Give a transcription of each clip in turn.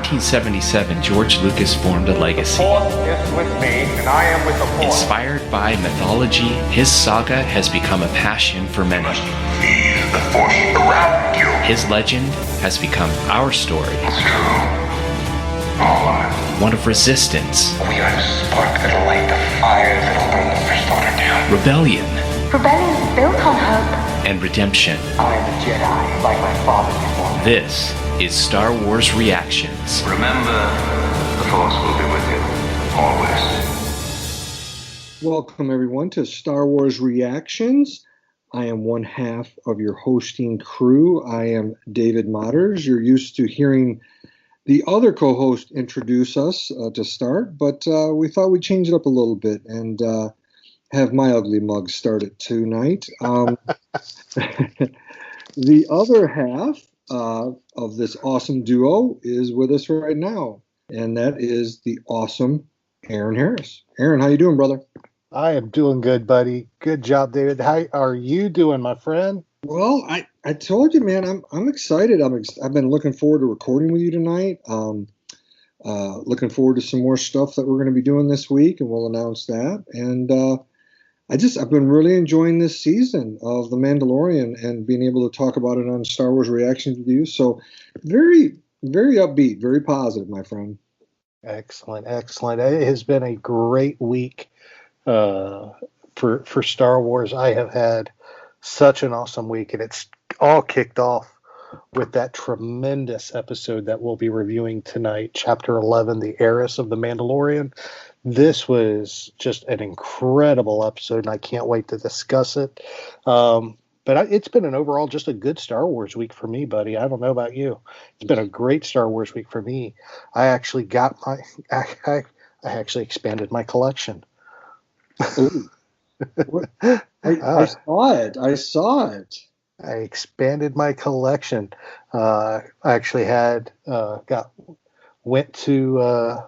1977, George Lucas formed a legacy. The Force is with me, and I am with the Force. Inspired by mythology, his saga has become a passion for many. Feel the Force around you. His legend has become our story. It's true. All one of resistance. we are the spark that'll light the fire that'll burn the First Order down. Rebellion. Rebellion is built on hope. And redemption. I am a Jedi, like my father before me. This is Star Wars Reactions. Remember, the Force will be with you. Always. Welcome, everyone, to Star Wars Reactions. I am one half of your hosting crew. I am David Motters. You're used to hearing the other co-host introduce us to start, but we thought we'd change it up a little bit and have my ugly mug start it tonight. The other half of this awesome duo is with us right now, and that is the awesome Aaron Heiress. Aaron, how you doing, brother? I am doing good, buddy. Good job, David. How are you doing, my friend? Well, I told you, man, I'm excited. I've been looking forward to recording with you tonight. Looking forward to some more stuff that we're going to be doing this week, and we'll announce that. And I've been really enjoying this season of The Mandalorian and being able to talk about it on Star Wars Reactions with you. So very, very upbeat, very positive, my friend. Excellent. It has been a great week for Star Wars. I have had such an awesome week, and it's all kicked off with that tremendous episode that we'll be reviewing tonight, Chapter 11, The Heiress of the Mandalorian. This was just an incredible episode, and I can't wait to discuss it. But it's been an overall just a good Star Wars week for me, buddy. I don't know about you. It's been a great Star Wars week for me. I actually I actually expanded my collection. Ooh. I saw it. I expanded my collection. I actually went to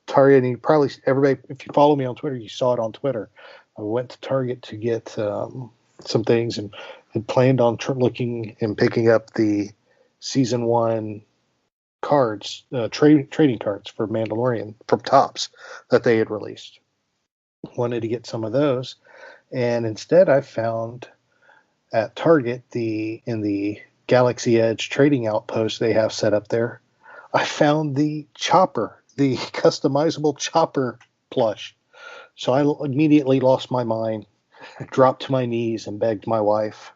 Target, and everybody, if you follow me on Twitter, you saw it on Twitter. I went to Target to get some things and had planned on looking and picking up the season 1 cards, trading cards for Mandalorian from Topps that they had released. Wanted to get some of those, and instead I found at Target in the Galaxy Edge trading outpost they have set up there, I found the Chopper, the customizable Chopper plush. So I immediately lost my mind, dropped to my knees, and begged my wife,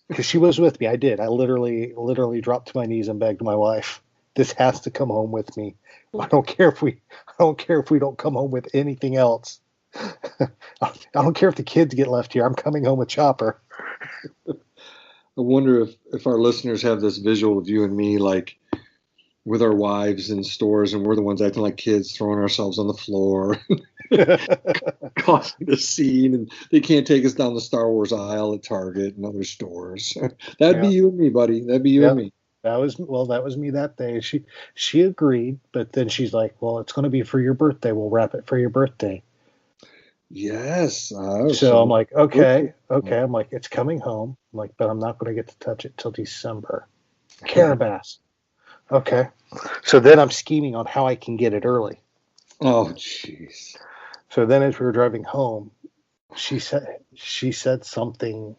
because she was with me. I literally dropped to my knees and begged my wife, this has to come home with me. I don't care if we don't come home with anything else. I don't care if the kids get left here. I'm coming home with Chopper. I wonder if our listeners have this visual of you and me, like with our wives in stores, and we're the ones acting like kids, throwing ourselves on the floor, causing the scene, and they can't take us down the Star Wars aisle at Target and other stores. That'd be you and me, buddy. That'd be you and me. That was me that day. She agreed, but then she's like, well, it's going to be for your birthday. We'll wrap it for your birthday. Yes. So I'm like, okay. I'm like, it's coming home. I'm like, but I'm not going to get to touch it till December. Carabas. Okay. So then I'm scheming on how I can get it early. Oh, jeez. So then as we were driving home, she said something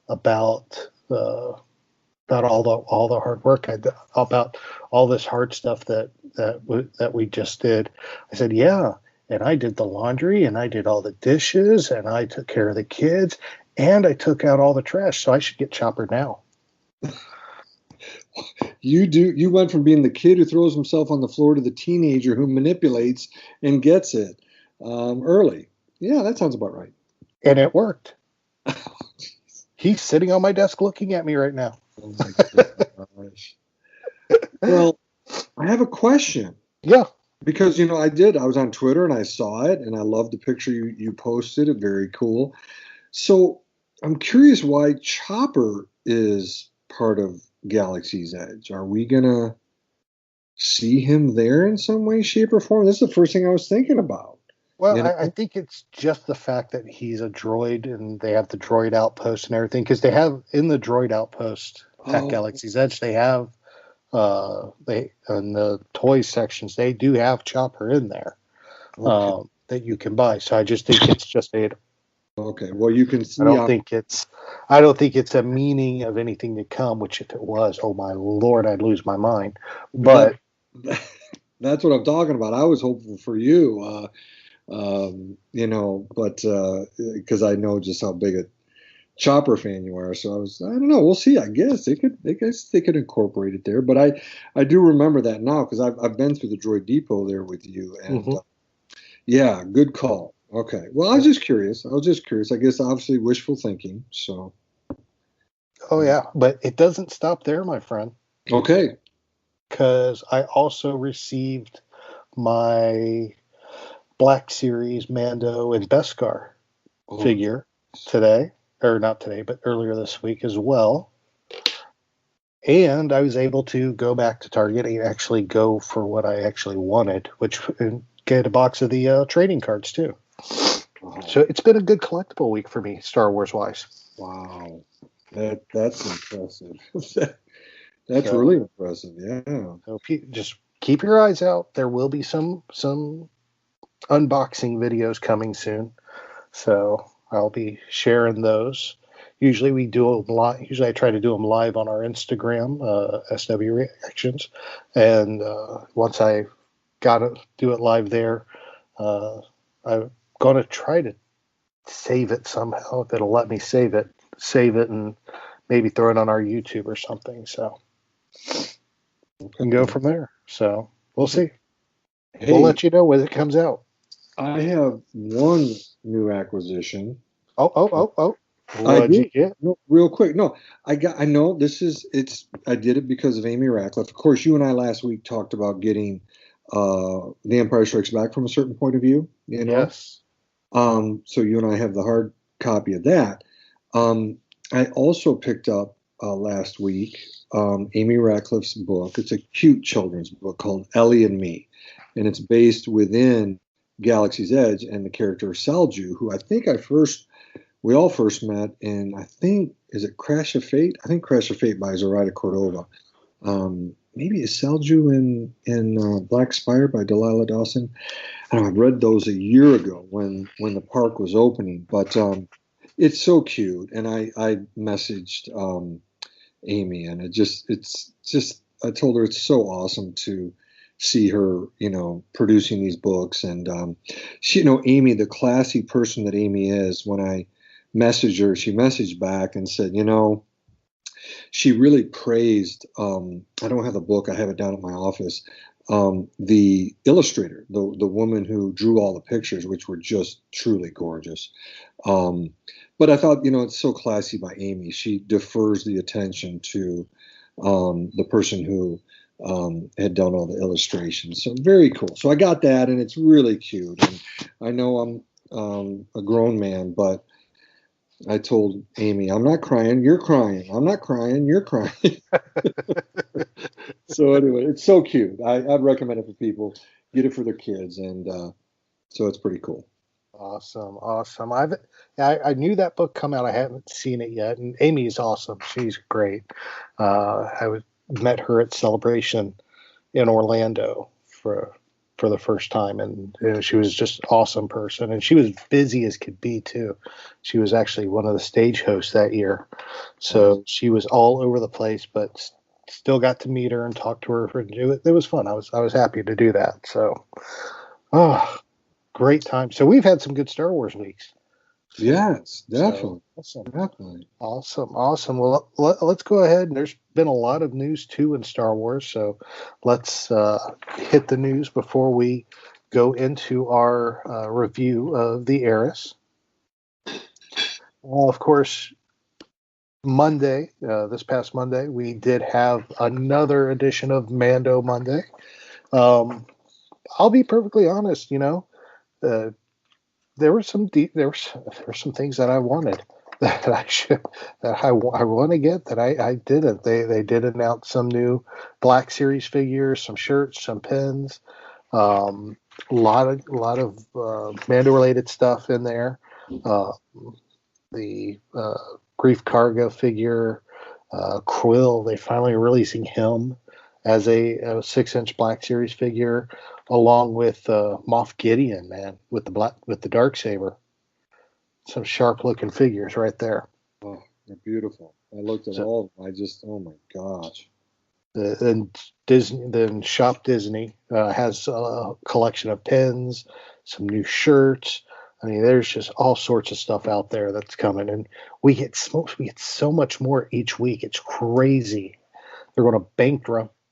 about all the hard work about all this hard stuff that we just did. I said, yeah, and I did the laundry, and I did all the dishes, and I took care of the kids, and I took out all the trash, so I should get Chopper now. You went from being the kid who throws himself on the floor to the teenager who manipulates and gets it early. Yeah, that sounds about right. And it worked. He's sitting on my desk looking at me right now. Oh my gosh. Well, I have a question. Yeah. Because, I was on Twitter and I saw it, and I loved the picture you posted. It very cool. So I'm curious why Chopper is part of Galaxy's Edge. Are we going to see him there in some way, shape, or form? This is the first thing I was thinking about. Well, I think it's just the fact that he's a droid and they have the droid outpost and everything, because they have in the droid outpost at Galaxy's Edge, they have They in the toy sections they do have Chopper in there that you can buy. So I just think it's just a. Okay. Well, you can see. I don't think it's a meaning of anything to come. Which if it was, oh my Lord, I'd lose my mind. But that's what I'm talking about. I was hopeful for you, but because I know just how big a Chopper fan you are. So I don't know. We'll see. I guess they could incorporate it there. But I do remember that now because I've been through the Droid Depot there with you, and yeah, good call. Okay. Well, I was just curious. I guess obviously wishful thinking. So. Oh yeah, but it doesn't stop there, my friend. Okay. Because I also received my Black Series Mando and Beskar figure today, or not today, but earlier this week as well. And I was able to go back to Target and actually go for what I actually wanted, which get a box of the trading cards too. So it's been a good collectible week for me, Star Wars wise. Wow, that's impressive. That's really impressive. Yeah. So just keep your eyes out. There will be some unboxing videos coming soon, so I'll be sharing those. Usually we do them live. Usually I try to do them live on our Instagram, SW Reactions, and once I got to do it live there, I'm going to try to save it somehow if it'll let me save it, and maybe throw it on our YouTube or something. So and go from there. So we'll see. Hey, we'll let you know when it comes out. I have one new acquisition. Oh. I did. No, real quick. No, I know this is. I did it because of Amy Ratcliffe. Of course, you and I last week talked about getting The Empire Strikes Back from a certain point of view. You know. Yes. So you and I have the hard copy of that. I also picked up last week Amy Ratcliffe's book. It's a cute children's book called Ellie and Me, and it's based within Galaxy's Edge and the character Salju, who I think we all first met in, I think, is it Crash of Fate? I think Crash of Fate by Zoraida Cordova. Maybe it's Salju in Black Spire by Delilah Dawson. I don't know, I read those a year ago when the park was opening, but it's so cute. And I messaged Amy, and it's just I told her it's so awesome to see her, producing these books. And she, Amy, the classy person that Amy is, when I messaged her, she messaged back and said, she really praised, I don't have the book, I have it down at my office, the illustrator, the woman who drew all the pictures, which were just truly gorgeous. But I thought, it's so classy by Amy. She defers the attention to the person who had done all the illustrations. So very cool. So I got that, and it's really cute. And I know I'm a grown man, but I told Amy, I'm not crying, you're crying. I'm not crying, you're crying. So anyway, it's so cute. I'd recommend it for people. Get it for their kids, and so it's pretty cool. Awesome. I knew that book come out. I haven't seen it yet, and Amy's awesome. She's great. Met her at Celebration in Orlando for the first time, and she was just an awesome person, and she was busy as could be too. She was actually one of the stage hosts that year, so she was all over the place, but still got to meet her and talk to her. It was fun. I was happy to do that. So, great time. So we've had some good Star Wars weeks. Yes, definitely. So, definitely. Awesome. Well, let's go ahead. There's been a lot of news too in Star Wars, so let's hit the news before we go into our review of the Heiress. Well, of course, Monday, this past Monday, we did have another edition of Mando Monday. I'll be perfectly honest, there were some things that I wanted that I want to get that I didn't. They did announce some new Black Series figures, some shirts, some pins, a lot of Mando related stuff in there. The Grief Karga figure, Quill, they finally releasing him as a 6-inch Black Series figure, along with Moff Gideon, man, with the Darksaber. Some sharp looking figures right there. Oh, they're beautiful. I looked at all of them. I just, oh my gosh. Then Shop Disney has a collection of pins, some new shirts. I mean, there's just all sorts of stuff out there that's coming, and we get so much more each week. It's crazy. They're going to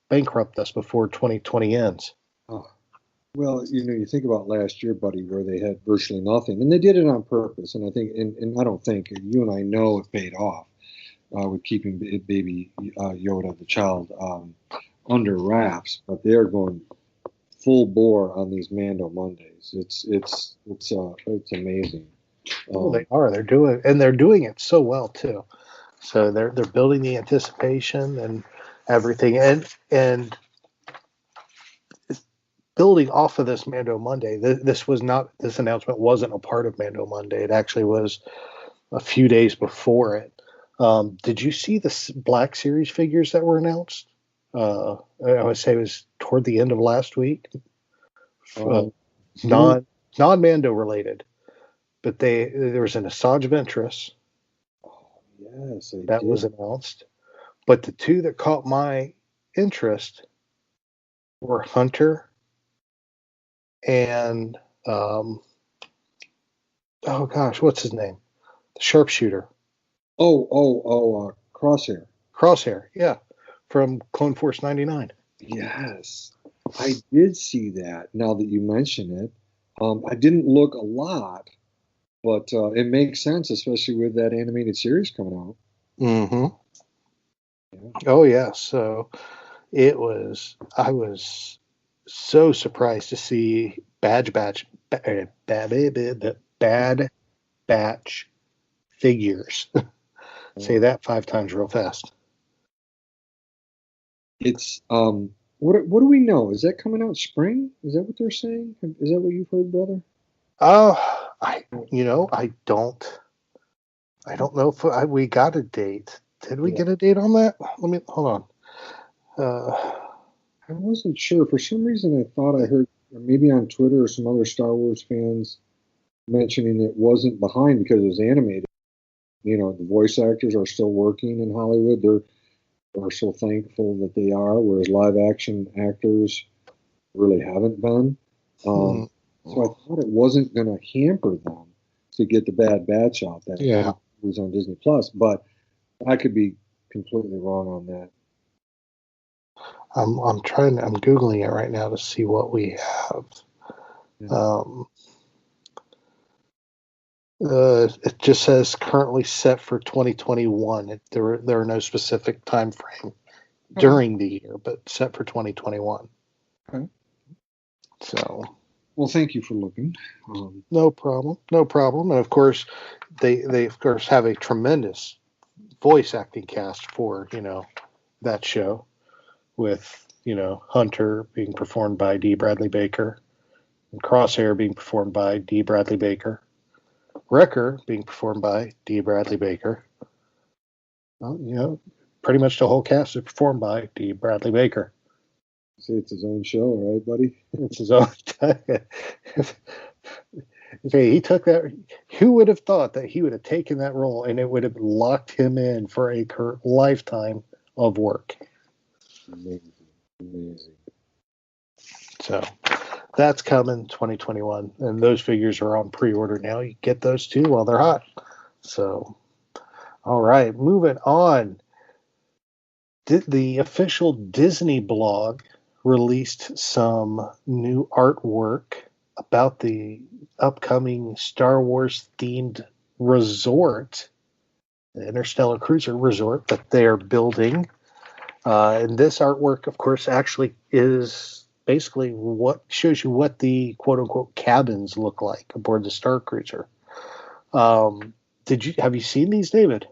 bankrupt us before 2020 ends. Oh. Well, you think about last year, buddy, where they had virtually nothing, and they did it on purpose. And I think, and I don't think, you and I know it paid off with keeping baby Yoda, the child, under wraps. But they're going full bore on these Mando Mondays. It's amazing. They are. They're doing it so well too. So they're building the anticipation and everything, and building off of this Mando Monday. This announcement wasn't a part of Mando Monday. It actually was a few days before it. Did you see the Black Series figures that were announced? I would say it was toward the end of last week. Non-Mando related, but there was an Asajj Ventress. Yes, that was announced. But the two that caught my interest were Hunter and oh gosh, what's his name? The sharpshooter. Crosshair. Crosshair, yeah, from Clone Force 99. Yes, I did see that. Now that you mention it, I didn't look a lot, but it makes sense, especially with that animated series coming out. Mm-hmm. Yeah. Oh yeah, so I was so surprised to see Bad Batch figures. Say that 5 times real fast. It's what do we know? Is that coming out spring? Is that what they're saying? Is that what you've heard, brother? I don't know if we got a date. Did we get a date on that? Let me hold on. I wasn't sure. For some reason, I thought I heard, maybe on Twitter or some other Star Wars fans mentioning it wasn't behind because it was animated. The voice actors are still working in Hollywood. They're so thankful that they are, whereas live action actors really haven't been. So I thought it wasn't going to hamper them to get the Bad Batch out. That was on Disney Plus, but I could be completely wrong on that. I'm Googling it right now to see what we have. Yeah. It just says currently set for 2021. There are no specific time frame during the year, but set for 2021. Okay. So, well, thank you for looking. No problem. And of course, they of course have a tremendous voice acting cast for that show, with Hunter being performed by D. Bradley Baker, and Crosshair being performed by D. Bradley Baker. Wrecker being performed by D. Bradley Baker. Well, pretty much the whole cast is performed by D. Bradley Baker. See, it's his own show, right, buddy? It's his own. Okay, he took that. Who would have thought that he would have taken that role and it would have locked him in for a lifetime of work? Amazing. So that's coming 2021, and those figures are on pre-order now. You get those too while they're hot. So, all right, moving on. The official Disney blog released some new artwork about the upcoming Star Wars themed resort, the Interstellar Cruiser Resort that they're building. And this artwork, of course, actually is basically what shows you what the quote-unquote cabins look like aboard the Star Cruiser. Have you seen these, David?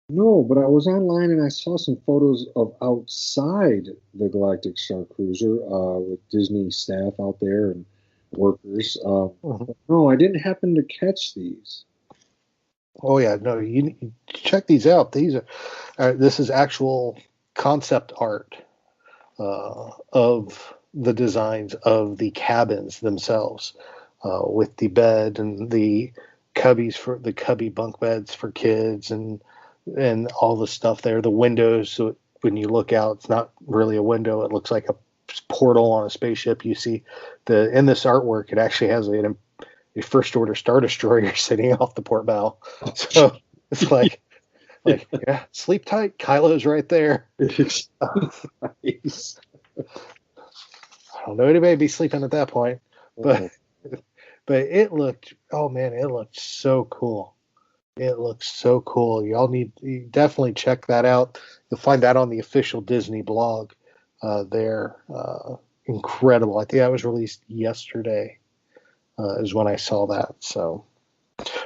No, but I was online and I saw some photos of outside the Galactic Star Cruiser with Disney staff out there and workers. No, I didn't happen to catch these. Oh yeah, no, you check these out. These are this is actual concept art of the designs of the cabins themselves, with the bed and the cubbies for the cubby bunk beds for kids, and all the stuff there. The windows, so when you look out, it's not really a window. It looks like a portal on a spaceship. You see in this artwork, it actually has a first order Star Destroyer sitting off the port bow. So it's like yeah, sleep tight. Kylo's right there. Nice. I don't know anybody be sleeping at that point, but it looked, oh man, it looked so cool. It looks so cool. You definitely check that out. You'll find that on the official Disney blog there. Incredible. I think that was released yesterday is when I saw that. So,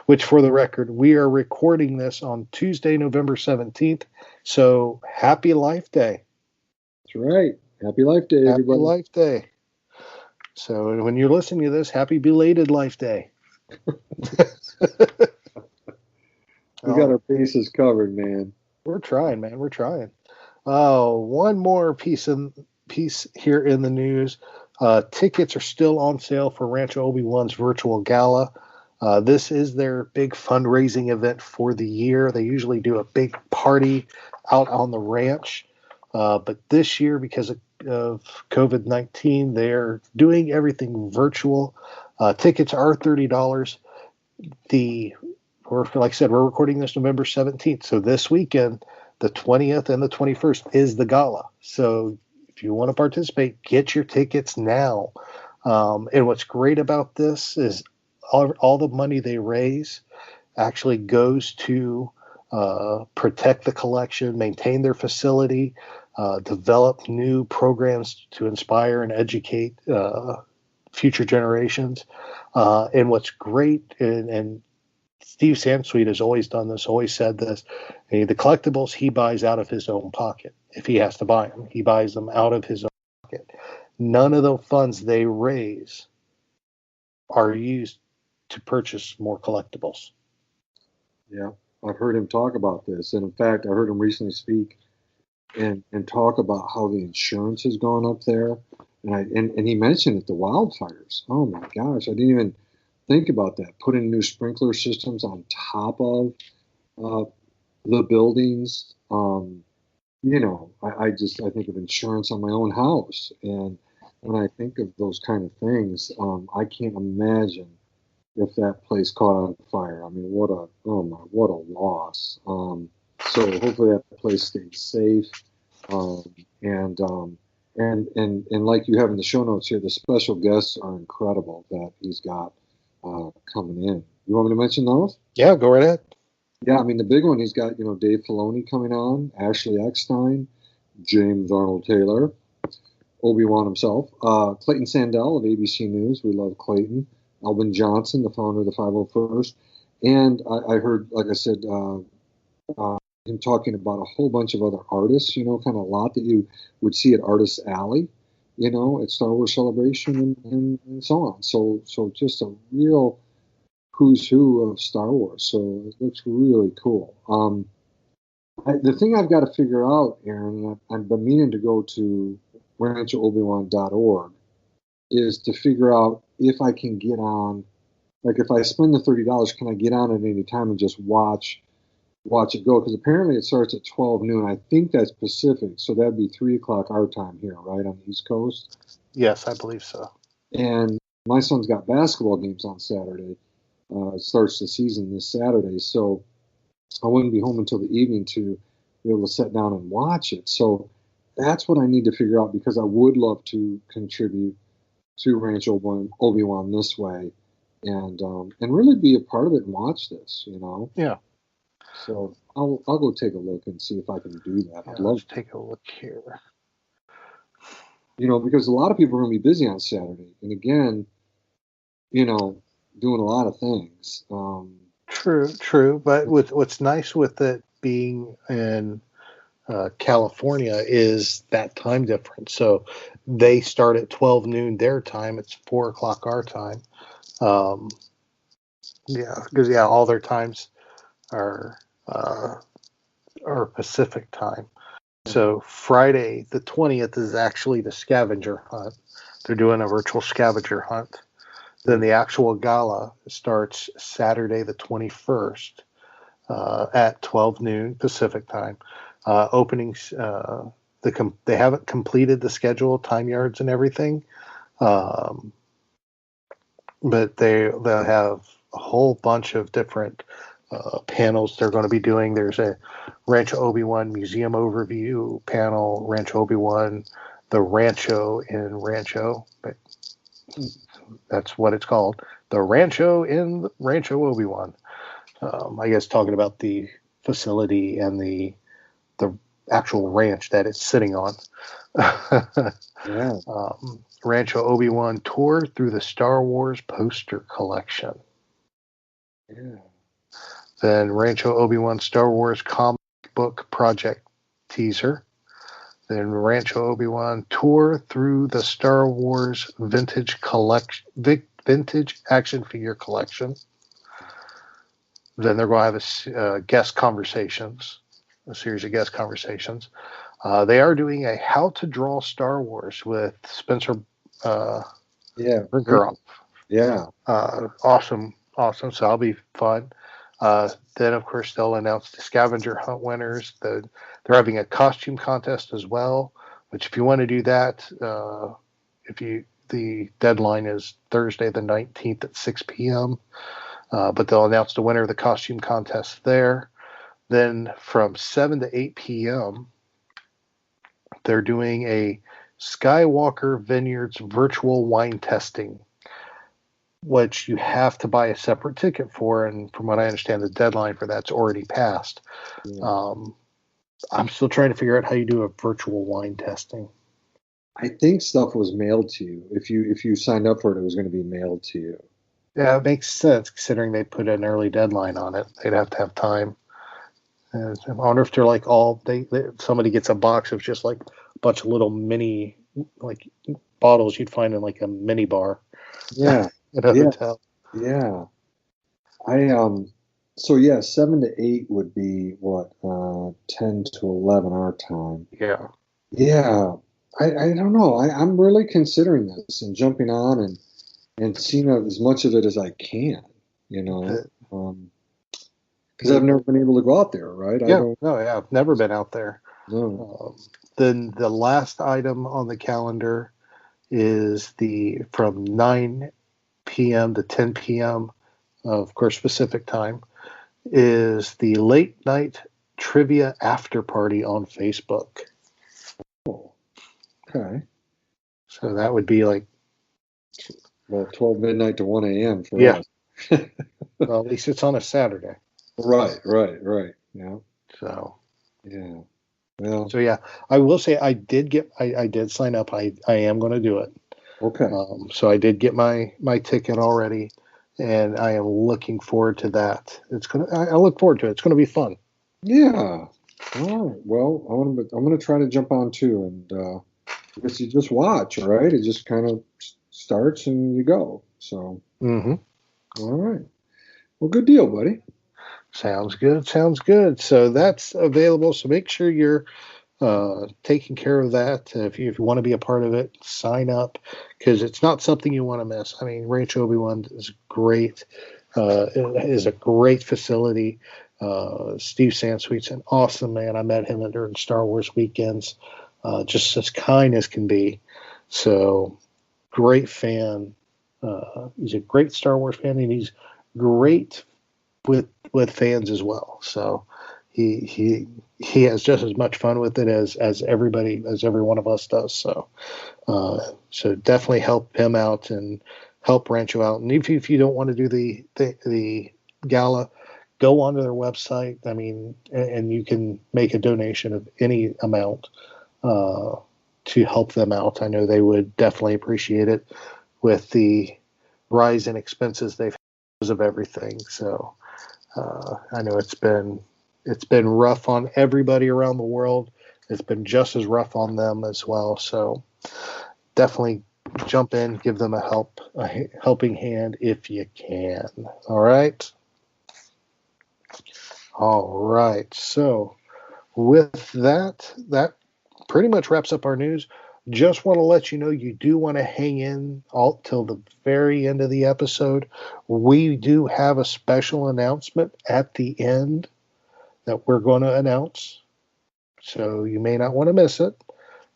which for the record, we are recording this on Tuesday, November 17th. So happy Life Day. That's right. Happy Life Day, everybody. Happy Life Day. So when you're listening to this, happy belated Life Day. We got our bases covered, man. We're trying, man. We're trying. Oh, one more piece here in the news. Tickets are still on sale for Rancho Obi-Wan's virtual gala. This is their big fundraising event for the year. They usually do a big party out on the ranch. But this year, because of COVID-19, they're doing everything virtual. Tickets are $30. Like I said, we're recording this November 17th. So this weekend, the 20th and the 21st is the gala. So if you want to participate, get your tickets now. And what's great about this is all the money they raise actually goes to protect the collection, maintain their facility, develop new programs to inspire and educate future generations. And what's great, and Steve Sansweet has always done this, always said this, the collectibles he buys out of his own pocket. If he has to buy them, he buys them out of his own pocket. None of the funds they raise are used to purchase more collectibles. Yeah, I've heard him talk about this. And in fact, I heard him recently speak and talk about how the insurance has gone up there. And he mentioned it, the wildfires. Oh my gosh, I didn't even think about that. Putting new sprinkler systems on top of the buildings. I think of insurance on my own house. And when I think of those kind of things, I can't imagine if that place caught on fire. I mean, what a loss. So hopefully that place stays safe. And like you have in the show notes here, the special guests are incredible that he's got coming in. You want me to mention those? Yeah, go right ahead. Yeah, I mean, the big one, he's got, Dave Filoni coming on, Ashley Eckstein, James Arnold Taylor, Obi-Wan himself, Clayton Sandell of ABC News. We love Clayton. Alvin Johnson, the founder of the 501st. And I heard, like I said, him talking about a whole bunch of other artists, kind of a lot that you would see at Artists Alley, at Star Wars Celebration and so on. So just a real who's who of Star Wars. So it looks really cool. The thing I've got to figure out, Aaron, and I've been meaning to go to ranchoobiwan.org, is to figure out if I can get on, like if I spend the $30, can I get on at any time and just watch it go? Because apparently it starts at 12 noon. I think that's Pacific, so that'd be 3 o'clock our time here, right, on the East Coast? Yes, I believe so. And my son's got basketball games on Saturday. It starts the season this Saturday, so I wouldn't be home until the evening to be able to sit down and watch it. So that's what I need to figure out, because I would love to contribute to Ranch Obi-Wan this way, and really be a part of it and watch this, Yeah. So I'll go take a look and see if I can do that. I'd love to take a look here. Because a lot of people are going to be busy on Saturday, and again, doing a lot of things. True. But what's nice with it being in California is that time difference. So they start at 12 noon their time. It's 4 o'clock our time. Because all their times are Pacific time. So Friday the 20th is actually the scavenger hunt. They're doing a virtual scavenger hunt. Then the actual gala starts Saturday the 21st at 12 noon Pacific time. Openings, they haven't completed the schedule, time yards, and everything, but they'll have a whole bunch of different panels they're going to be doing. There's a Rancho Obi-Wan museum overview panel, Rancho Obi-Wan, the Rancho in Rancho. That's what it's called, the Rancho in Rancho Obi-Wan. I guess talking about the facility and the actual ranch that it's sitting on. Yeah. Rancho Obi-Wan tour through the Star Wars poster collection. Yeah. Then Rancho Obi-Wan Star Wars comic book project teaser. Then Rancho Obi-Wan tour through the Star Wars vintage action figure collection. Then they're going to have a series of guest conversations. They are doing a How to Draw Star Wars with Spencer Brinkeroff. Yeah. Awesome. So that'll be fun. Then, of course, they'll announce the scavenger hunt winners. They're having a costume contest as well, which if you want to do that, the deadline is Thursday the 19th at 6 p.m., but they'll announce the winner of the costume contest there. Then from 7 to 8 p.m., they're doing a Skywalker Vineyards virtual wine tasting, which you have to buy a separate ticket for. And from what I understand, the deadline for that's already passed. Yeah. I'm still trying to figure out how you do a virtual wine tasting. I think stuff was mailed to you. If you signed up for it, it was going to be mailed to you. Yeah, it makes sense considering they put an early deadline on it. They'd have to have time. And I wonder if they're like somebody gets a box of just like a bunch of little mini like bottles you'd find in like a mini bar. Yeah. At a hotel. Yeah. So 7 to 8 would be what, 10 to 11 our time. Yeah. Yeah. I don't know. I'm really considering this and jumping on and seeing as much of it as I can, because I've never been able to go out there, right? I've never been out there. No. Then the last item on the calendar is from 9 p.m. to 10 p.m., of course, Pacific time, is the late night trivia after party on Facebook. Oh, okay. So that would be like 12 midnight to 1 a.m. for us. Well, at least it's on a Saturday. Right. Yeah. So, yeah. Well. So yeah, I will say I did sign up. I am going to do it. Okay. So I did get my ticket already, and I am looking forward to that. I look forward to it. It's going to be fun. Yeah. All right. Well, I'm going to try to jump on too, and I guess you just watch, right? It just kind of starts and you go. So. Mm-hmm. All right. Well, good deal, buddy. Sounds good. So that's available. So make sure you're taking care of that. If you want to be a part of it, sign up, because it's not something you want to miss. I mean, Rancho Obi-Wan is great. It is a great facility. Steve Sansweet's an awesome man. I met him during Star Wars weekends. Just as kind as can be. So great fan. He's a great Star Wars fan, and he's great with fans as well. So he has just as much fun with it as every one of us does. So definitely help him out and help Rancho out. And if you don't want to do the gala, go onto their website. I mean, and you can make a donation of any amount to help them out. I know they would definitely appreciate it with the rise in expenses they've had because of everything. So I know it's been rough on everybody around the world. It's been just as rough on them as well. So definitely jump in, give them a helping hand if you can. All right. So with that pretty much wraps up our news. Just want to let you know you do want to hang in all till the very end of the episode. We do have a special announcement at the end that we're going to announce, so you may not want to miss it.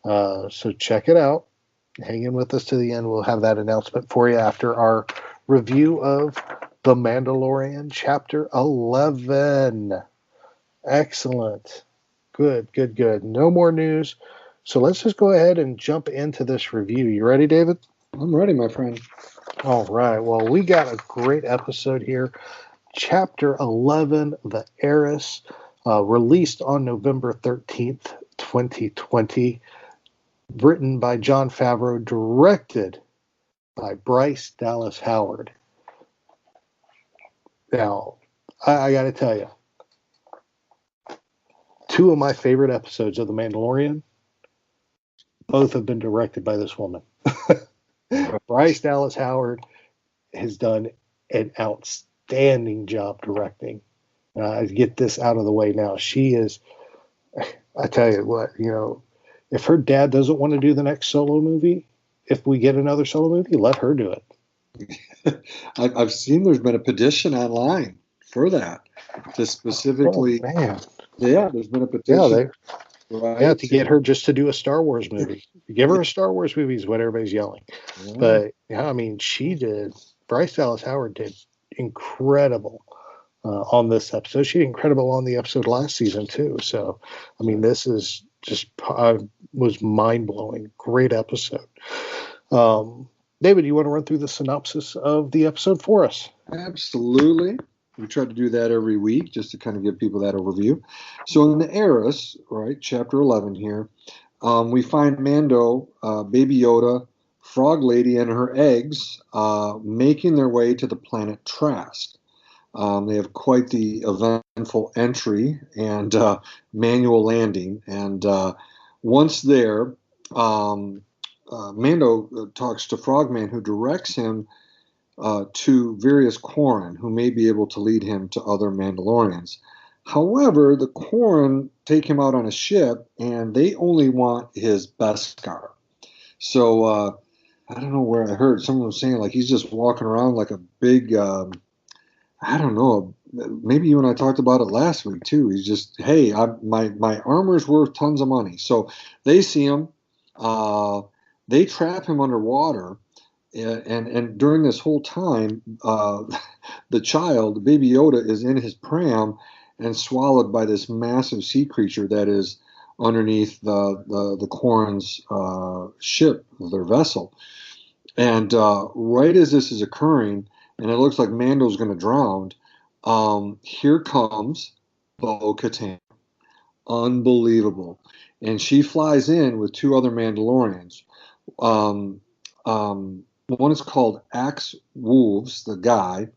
So check it out. Hang in with us to the end. We'll have that announcement for you after our review of The Mandalorian Chapter 11. Excellent. Good. No more news. So let's just go ahead and jump into this review. You ready, David? I'm ready, my friend. All right. Well, we got a great episode here. Chapter 11, The Heiress, released on November 13th, 2020. Written by Jon Favreau, directed by Bryce Dallas Howard. Now, I got to tell you, two of my favorite episodes of The Mandalorian, both have been directed by this woman. Bryce Dallas Howard has done an outstanding job directing. Get this out of the way now. She is, I tell you what, if her dad doesn't want to do the next solo movie, if we get another solo movie, let her do it. I've seen there's been a petition online for that. To specifically, there's been a petition. To get her just to do a Star Wars movie. Give her a Star Wars movie is what everybody's yelling. Yeah. But, she did. Bryce Dallas Howard did incredible on this episode. She did incredible on the episode last season, too. So, this is just was mind-blowing. Great episode. David, you want to run through the synopsis of the episode for us? Absolutely. We try to do that every week just to kind of give people that overview. So in the Heiress, right, chapter 11 here, we find Mando, Baby Yoda, Frog Lady, and her eggs making their way to the planet Trask. They have quite the eventful entry and manual landing. And once there, Mando talks to Frogman, who directs him to various Quarren, who may be able to lead him to other Mandalorians. However, the Quarren take him out on a ship, and they only want his Beskar. So I don't know where I heard someone was saying like he's just walking around like a big, I don't know. Maybe you and I talked about it last week too. He's just, hey, my armor's worth tons of money. So they see him, they trap him underwater. And during this whole time, the child, Baby Yoda, is in his pram and swallowed by this massive sea creature that is underneath the Quarren's ship, their vessel. And right as this is occurring, and it looks like Mando's going to drown, here comes Bo-Katan. Unbelievable. And she flies in with two other Mandalorians. One is called Axe Wolves, the guy,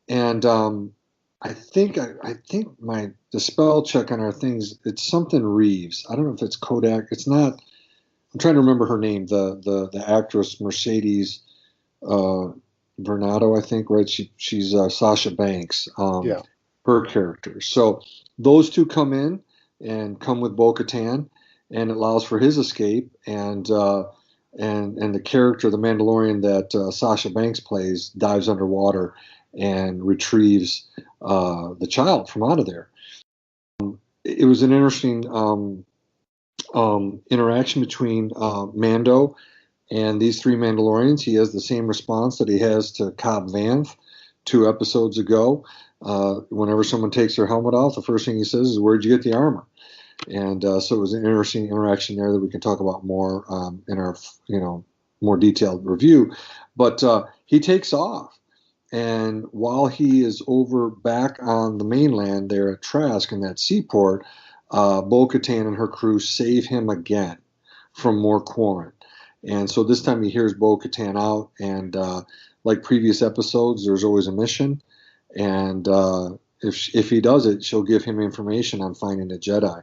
and I think the spell check on our things, it's something Reeves. I don't know if it's Kodak. It's not. I'm trying to remember her name. The actress Mercedes Bernardo, I think. Right? She's Sasha Banks. Her character. So those two come in and come with Bo-Katan, and it allows for his escape and the character, the Mandalorian that Sasha Banks plays, dives underwater and retrieves the child from out of there. It was an interesting interaction between Mando and these three Mandalorians. He has the same response that he has to Cobb Vanth 2 episodes ago. Whenever someone takes their helmet off, the first thing he says is, "Where'd you get the armor?" And so it was an interesting interaction there that we can talk about more in our, more detailed review. But he takes off, and while he is over back on the mainland there at Trask in that seaport, Bo-Katan and her crew save him again from more Quarren. And so this time he hears Bo-Katan out, and like previous episodes, there's always a mission, and if he does it, she'll give him information on finding a Jedi.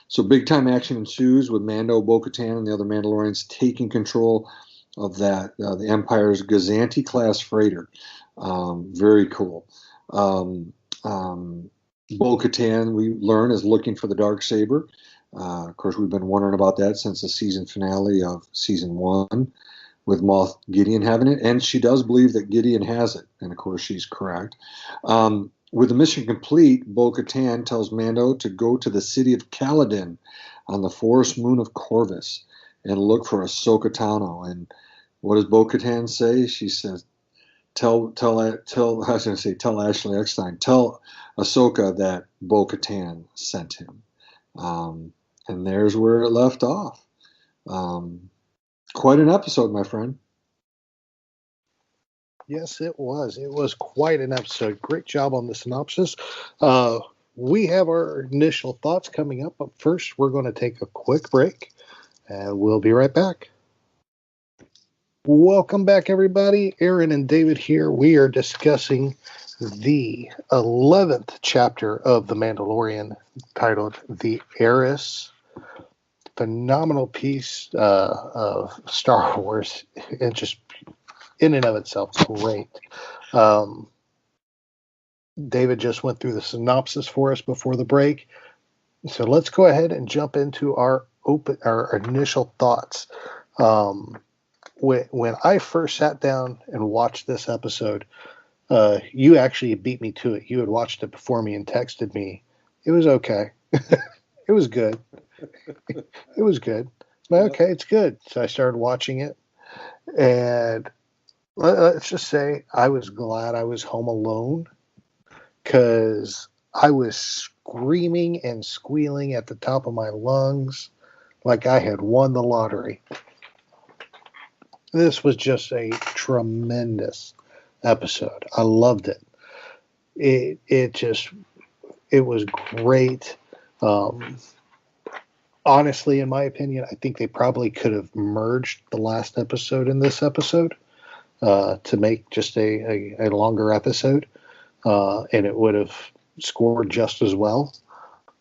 So big time action ensues with Mando, Bo-Katan, and the other Mandalorians taking control of that the Empire's Gazanti class freighter. Very cool. Bo-Katan, we learn, is looking for the Darksaber. Of course, we've been wondering about that since the season finale of season 1, with Moff Gideon having it. And she does believe that Gideon has it. And, of course, she's correct. With the mission complete, Bo-Katan tells Mando to go to the city of Caladan on the forest moon of Corvus and look for Ahsoka Tano. And what does Bo-Katan say? She says, tell Ashley Eckstein, tell Ahsoka that Bo-Katan sent him. And there's where it left off. Quite an episode, my friend. Yes, it was. It was quite an episode. Great job on the synopsis. We have our initial thoughts coming up, but first we're going to take a quick break, and we'll be right back. Welcome back, everybody. Aaron and David here. We are discussing the 11th chapter of The Mandalorian, titled The Heiress. Phenomenal piece of Star Wars, and just in and of itself great. David just went through the synopsis for us before the break, so let's go ahead and jump into our initial thoughts. When I first sat down and watched this episode, you actually beat me to it. You had watched it before me and texted me. It was okay. It was good. It was good. Okay, it's good. So I started watching it, and let's just say I was glad I was home alone, because I was screaming and squealing at the top of my lungs like I had won the lottery. This was just a tremendous episode. I loved it. It was great. Honestly, in my opinion, I think they probably could have merged the last episode and this episode to make just a longer episode, and it would have scored just as well.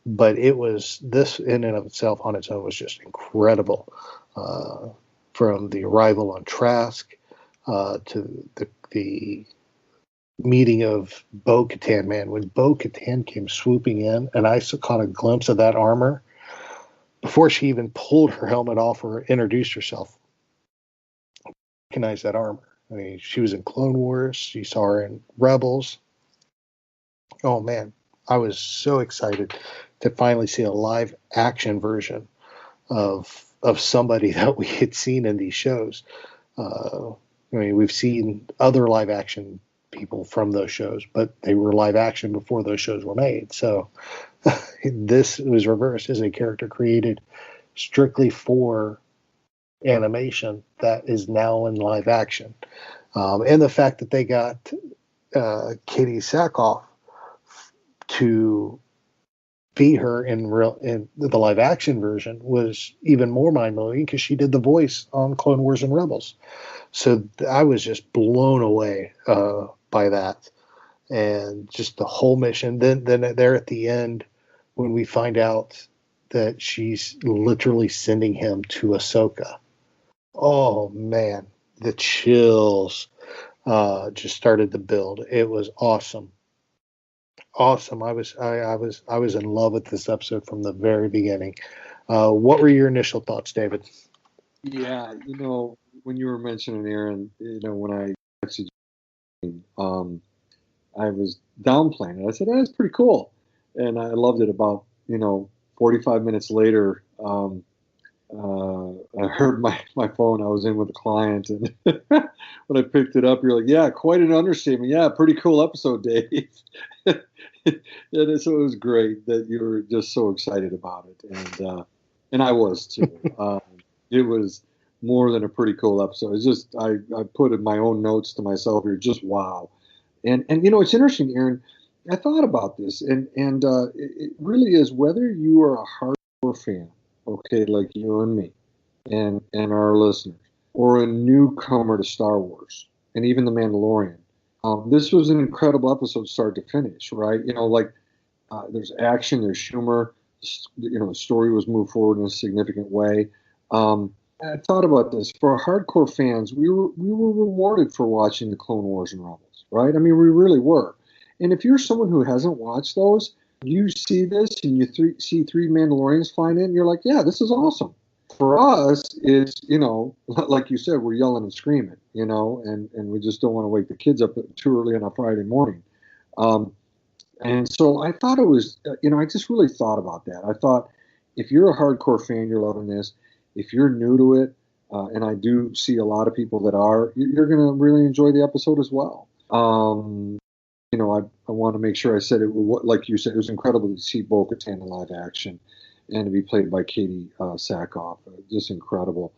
But this in and of itself on its own was just incredible. From the arrival on Trask to the meeting of Bo-Katan, man. When Bo-Katan came swooping in, and I caught a glimpse of that armor before she even pulled her helmet off or introduced herself. I recognized that armor. I mean, she was in Clone Wars. You saw her in Rebels. Oh, man. I was so excited to finally see a live action version of somebody that we had seen in these shows. I mean, we've seen other live action people from those shows, but they were live action before those shows were made. So this was reversed as a character created strictly for animation that is now in live action. And the fact that they got Katie Sackhoff to be her in the live action version was even more mind blowing, because she did the voice on Clone Wars and Rebels. So I was just blown away by that, and just the whole mission. Then there at the end, when we find out that she's literally sending him to Ahsoka. Oh man, the chills just started to build. It was awesome. Awesome. I was in love with this episode from the very beginning. What were your initial thoughts, David? Yeah, when you were mentioning Aaron, when I texted you, I was downplaying it. I said, that's pretty cool. And I loved it. About, 45 minutes later, I heard my phone. I was in with a client, and when I picked it up, you're like, yeah, quite an understatement. Yeah, pretty cool episode, Dave. And so it was great that you were just so excited about it, and I was too. It was more than a pretty cool episode. It's just I put in my own notes to myself here, just wow. And it's interesting, Aaron. I thought about this, and it really is, whether you are a hardcore fan, okay, like you and me, and our listeners, or a newcomer to Star Wars, and even The Mandalorian. This was an incredible episode, start to finish, right? There's action, there's humor. The story was moved forward in a significant way. I thought about this. For our hardcore fans, we were rewarded for watching the Clone Wars and Rebels, right? I mean, we really were. And if you're someone who hasn't watched those, you see this and you see three Mandalorians flying in, you're like, yeah, this is awesome. For us, it's, like you said, we're yelling and screaming, and we just don't want to wake the kids up too early on a Friday morning. And so I thought it was, I just really thought about that. I thought, if you're a hardcore fan, you're loving this. If you're new to it, and I do see a lot of people that are, you're going to really enjoy the episode as well. I want to make sure I said it, like you said, it was incredible to see Bo-Katan in live action and to be played by Katie Sackhoff. Just incredible.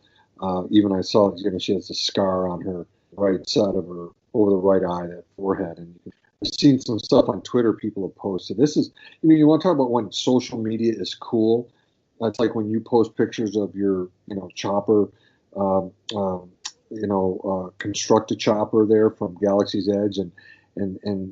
Even I saw, she has a scar on her right side of her, over the right eye, that forehead. And I've seen some stuff on Twitter people have posted. This is, you want to talk about when social media is cool. It's like when you post pictures of your, chopper, construct a chopper there from Galaxy's Edge, and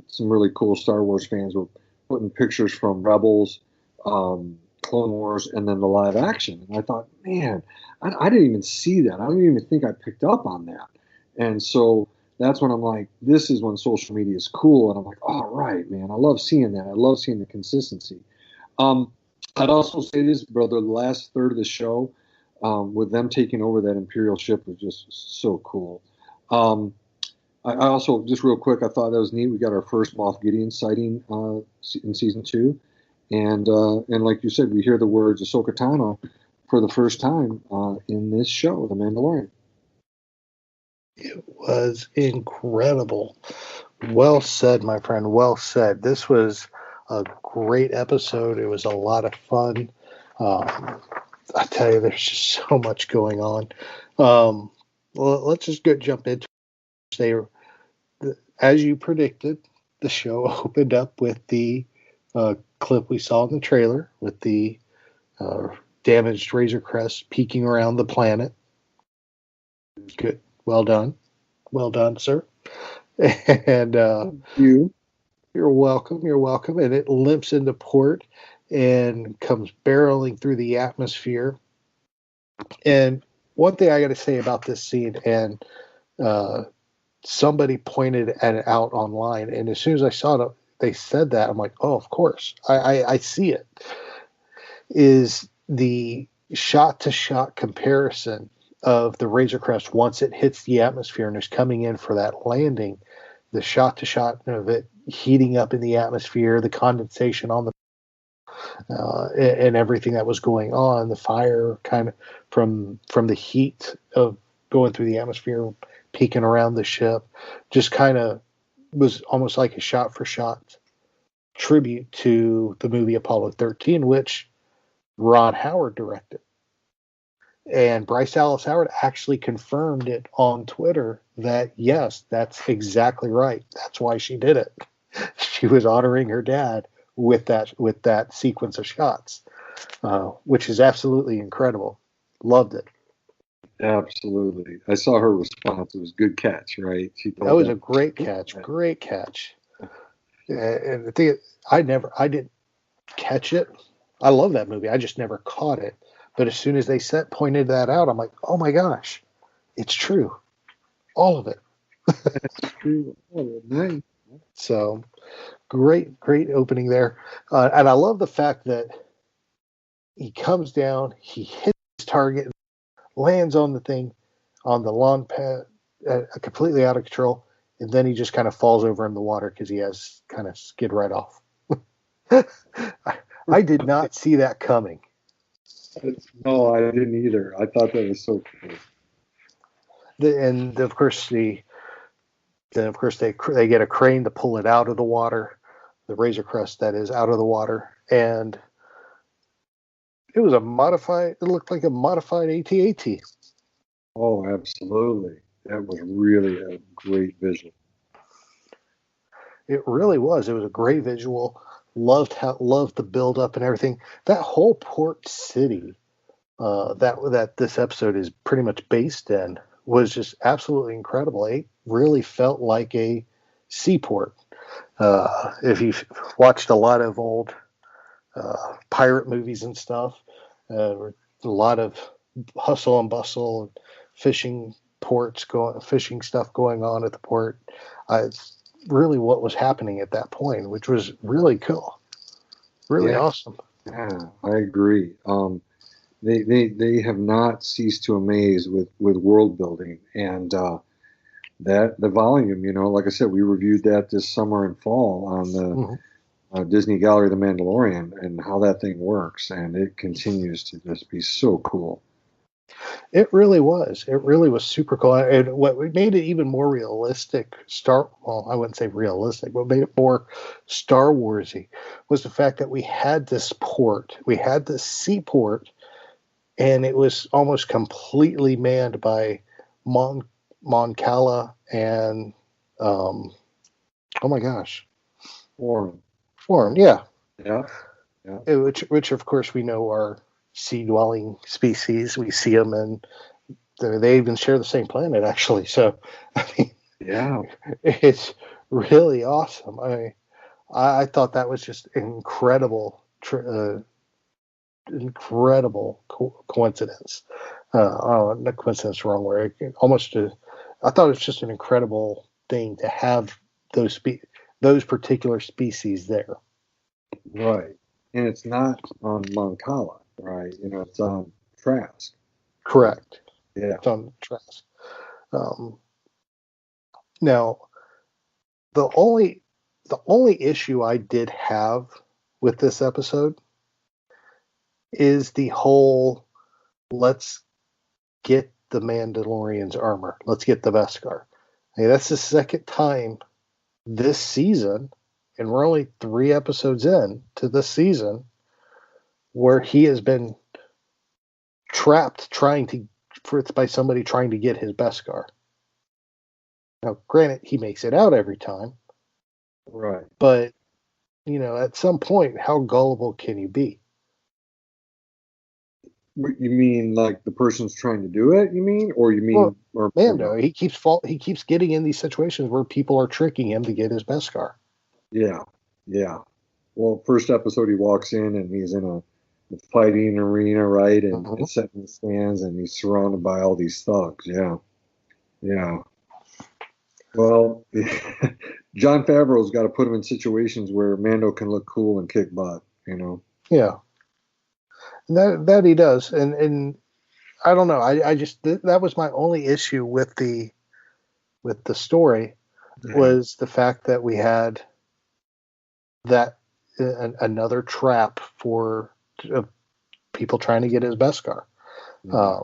some really cool Star Wars fans were putting pictures from Rebels, Clone Wars, and then the live action. And I thought, man, I didn't even see that. I don't even think I picked up on that. And so that's when I'm like, this is when social media is cool. And I'm like, all right, man, I love seeing that. I love seeing the consistency. I'd also say this, brother, the last third of the show, with them taking over that Imperial ship, was just so cool. I also, just real quick, I thought that was neat. We got our first Moff Gideon sighting in season 2, and like you said, we hear the words Ahsoka Tano for the first time in this show, The Mandalorian. It was incredible. Well said, my friend. Well said. This was a great episode. It was a lot of fun. I tell you, there's just so much going on. Well, let's just jump into it. As you predicted, the show opened up with the clip we saw in the trailer with the damaged Razor Crest peeking around the planet. Good. Well done. Well done, sir. And you're welcome. You're welcome. And it limps into port and comes barreling through the atmosphere. And one thing I got to say about this scene, and somebody pointed it out online, and as soon as I saw it, they said that, I'm like, oh, of course, I see it, is the shot-to-shot comparison of the Razor Crest once it hits the atmosphere and is coming in for that landing, the shot-to-shot of it heating up in the atmosphere, the condensation on the and everything that was going on, the fire kind of from the heat of going through the atmosphere, peeking around the ship, just kind of was almost like a shot-for-shot tribute to the movie Apollo 13, which Ron Howard directed. And Bryce Dallas Howard actually confirmed it on Twitter that, yes, that's exactly right. That's why she did it. She was honoring her dad with that sequence of shots, which is absolutely incredible. Loved it. Absolutely. I saw her response. It was good catch, right? That was a great catch. Great catch. And the thing, I didn't catch it. I love that movie. I just never caught it. But as soon as they pointed that out, I'm like, oh my gosh, it's true. All of it. That's true. Oh, nice. So great opening there. And I love the fact that he comes down, he hits his target, lands on the thing, on the lawn pad, completely out of control, and then he just kind of falls over in the water because he has kind of skid right off. I did not see that coming. No, I didn't either. I thought that was so cool. And of course, they get a crane to pull it out of the water, the Razor Crest that is out of the water, and it was it looked like a modified AT-AT. Oh, absolutely. That was really a great visual. It really was. It was a great visual. Loved the build up and everything. That whole port city that this episode is pretty much based in was just absolutely incredible. It really felt like a seaport. If you've watched a lot of old pirate movies and stuff, a lot of hustle and bustle, and fishing stuff going on at the port. It's really what was happening at that point, which was really cool. Really Yeah. awesome. Yeah, I agree. They have not ceased to amaze with world building and that the volume. Like I said, we reviewed that this summer and fall on the Mhm. Disney Gallery, The Mandalorian, and how that thing works, and it continues to just be so cool. It really was. It really was super cool. And what made it even more realistic, well, I wouldn't say realistic, but made it more Star Warsy was the fact that we had this port, we had this seaport, and it was almost completely manned by Mon Cala and oh my gosh, Warm. Foreign, yeah. Yeah. Yeah. Which of course we know are sea dwelling species. We see them, and they even share the same planet actually. So, I mean, Yeah. it's really awesome. I thought that was just incredible coincidence. Oh, not coincidence, wrong word. I thought it was just an incredible thing to have those particular species there. Right. And it's not on Moncala, right? It's on Trask. Correct. Yeah. It's on Trask. Now, the only issue I did have with this episode is the whole let's get the Mandalorian's armor. Let's get the Beskar. Hey, that's the second time this season, and we're only 3 episodes in to this season, where he has been trapped by somebody trying to get his Beskar. Now, granted, he makes it out every time, Right. but at some point, how gullible can you be? You mean like the person's trying to do it? You mean, or you Well, mean, or Mando, he keeps getting in these situations where people are tricking him to get his Beskar. Yeah. Yeah. Well, first episode he walks in and he's in a fighting arena, right? And Mhm. it's set in the stands and he's surrounded by all these thugs. Yeah. Yeah. Well, John Favreau's got to put him in situations where Mando can look cool and kick butt. Yeah, that he does, and I don't know. I just that was my only issue with the story Yeah. was the fact that we had that another trap for people trying to get his Beskar. I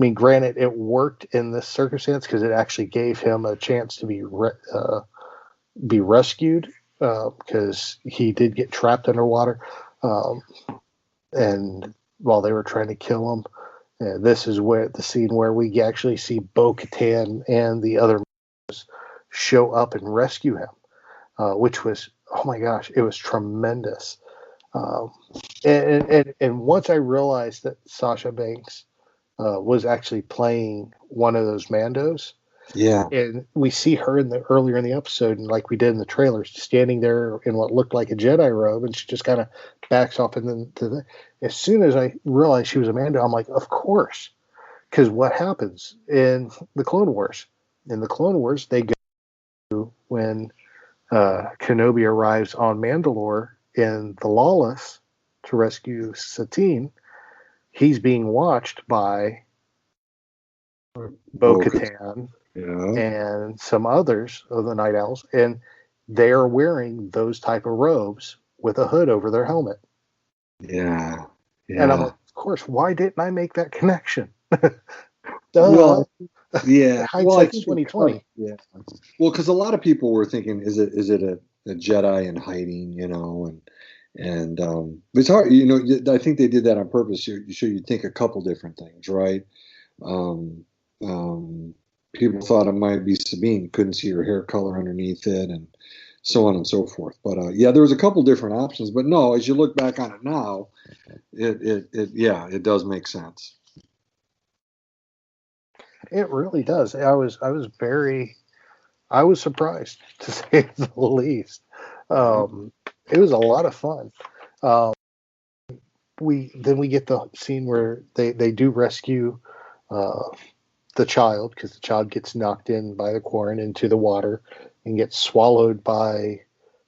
mean, granted, it worked in this circumstance because it actually gave him a chance to be rescued because he did get trapped underwater, and while they were trying to kill him. This is where the scene where we actually see Bo-Katan and the other show up and rescue him, which was, oh my gosh, it was tremendous. And once I realized that Sasha Banks was actually playing one of those Mandos, Yeah. and we see her earlier in the episode, and like we did in the trailers, standing there in what looked like a Jedi robe, and she just kind of backs off as soon as I realized she was a Mando, I'm like, of course, because what happens in the Clone Wars? In the Clone Wars, they go when Kenobi arrives on Mandalore in the Lawless to rescue Satine. He's being watched by Bo-Katan Yeah. and some others of the Night Owls, and they are wearing those type of robes with a hood over their helmet. Yeah. Yeah. And I'm like, of course, why didn't I make that connection? Well, yeah. Well, I Hindsight's think 2020. yeah. Well, because a lot of people were thinking, is it a Jedi in hiding? And it's hard. I think they did that on purpose. You'd think a couple different things, right? Um, People thought it might be Sabine, couldn't see her hair color underneath it, and so on and so forth. But yeah, there was a couple different options. But no, as you look back on it now, it does make sense. It really does. I was surprised to say the least. It was a lot of fun. We get the scene where they do rescue the child, because the child gets knocked in by the Quarren into the water and gets swallowed by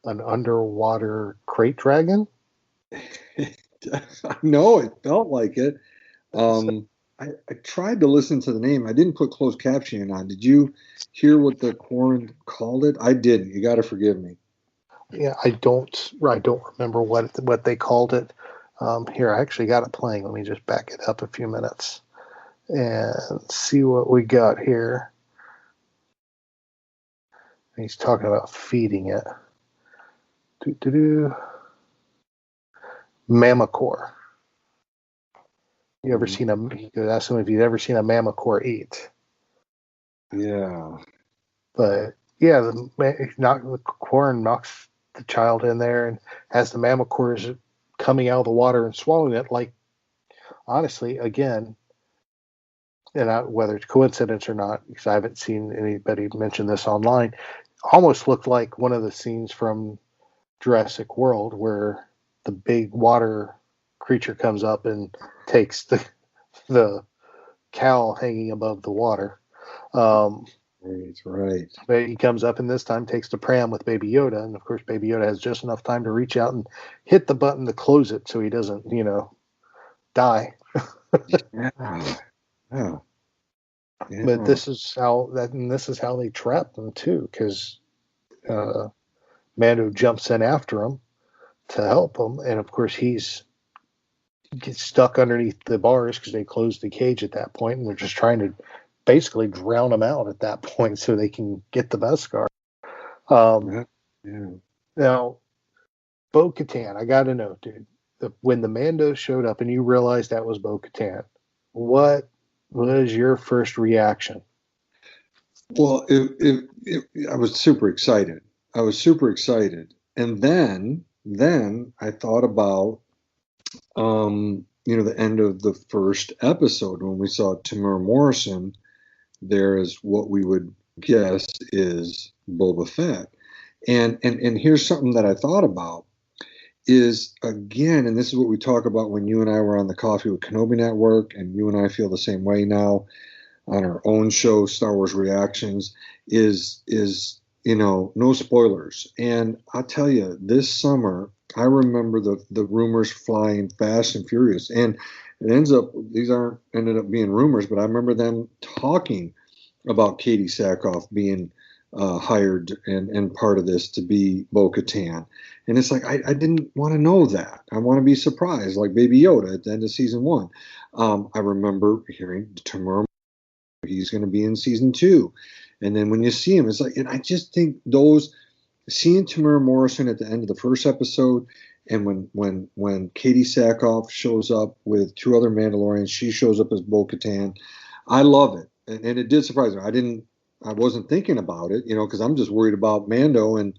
an underwater crate dragon. No, it felt like it. I tried to listen to the name. I didn't put closed captioning on. Did you hear what the Quarren called it? I didn't. You got to forgive me. Yeah, I don't remember what they called it. Here, I actually got it playing. Let me just back it up a few minutes and see what we got here. He's talking about feeding it. Mammacore. You ever seen you could ask him if you've ever seen a mammacore eat. Yeah. But yeah, the Quarren knocks the child in there and has the mammacores coming out of the water and swallowing it. Like, honestly, again, and whether it's coincidence or not, because I haven't seen anybody mention this online, almost looked like one of the scenes from Jurassic World where the big water creature comes up and takes the cow hanging above the water. Right. But he comes up and this time takes the pram with Baby Yoda, and of course Baby Yoda has just enough time to reach out and hit the button to close it so he doesn't, die. Yeah. Yeah. But this is how they trap them too, because Mando jumps in after him to help him, and of course he gets stuck underneath the bars because they closed the cage at that point, and they're just trying to basically drown him out at that point so they can get the Beskar. Now, Bo-Katan, I got to know, dude, when the Mando showed up and you realized that was Bo-Katan, what was your first reaction? Well, I was super excited. And then I thought about, the end of the first episode when we saw Tamura Morrison there as what we would guess is Boba Fett. And here's something that I thought about is, again, and this is what we talk about when you and I were on the Coffee with Kenobi Network, and you and I feel the same way now on our own show, Star Wars Reactions, is no spoilers. And I'll tell you, this summer, I remember the rumors flying fast and furious. And it ended up being rumors, but I remember them talking about Katie Sackhoff being hired and part of this to be Bo-Katan. And it's like, I didn't want to know that. I want to be surprised, like Baby Yoda at the end of season 1. I remember hearing tomorrow he's going to be in season 2. And then when you see him, it's like, and I just think seeing Tamura Morrison at the end of the first episode, and when Katie Sackhoff shows up with 2 other Mandalorians, she shows up as Bo-Katan. I love it. And it did surprise me. I wasn't thinking about it, because I'm just worried about Mando and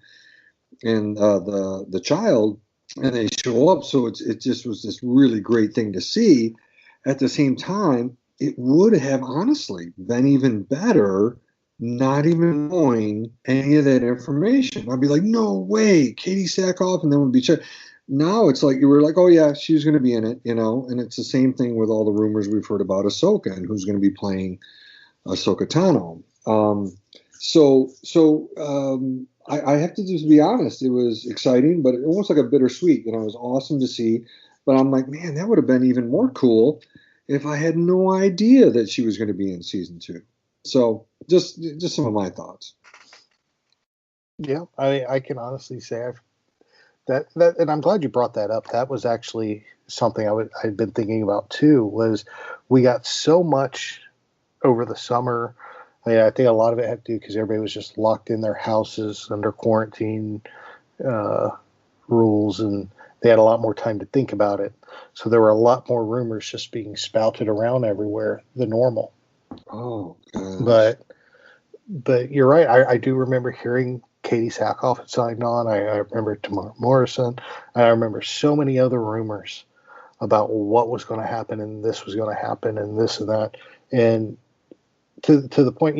the child, and they show up. So it just was this really great thing to see. At the same time, it would have honestly been even better not even knowing any of that information. I'd be like, no way, Katie Sackhoff, and then would be checked. Now it's like you were like, oh yeah, she's going to be in it, and it's the same thing with all the rumors we've heard about Ahsoka and who's going to be playing Ahsoka Tano. I have to just be honest. It was exciting, but almost like a bittersweet. It was awesome to see, but I'm like, man, that would have been even more cool if I had no idea that she was going to be in season 2. So just some of my thoughts. Yeah, I can honestly say that, and I'm glad you brought that up. That was actually something I'd been thinking about too. Was we got so much over the summer. I think a lot of it had to do because everybody was just locked in their houses under quarantine rules, and they had a lot more time to think about it. So there were a lot more rumors just being spouted around everywhere than normal. Oh, gosh. But you're right. I do remember hearing Katie Sackhoff had signed on. I remember Tamura Morrison. I remember so many other rumors about what was going to happen, and this was going to happen, and this and that. And to the point,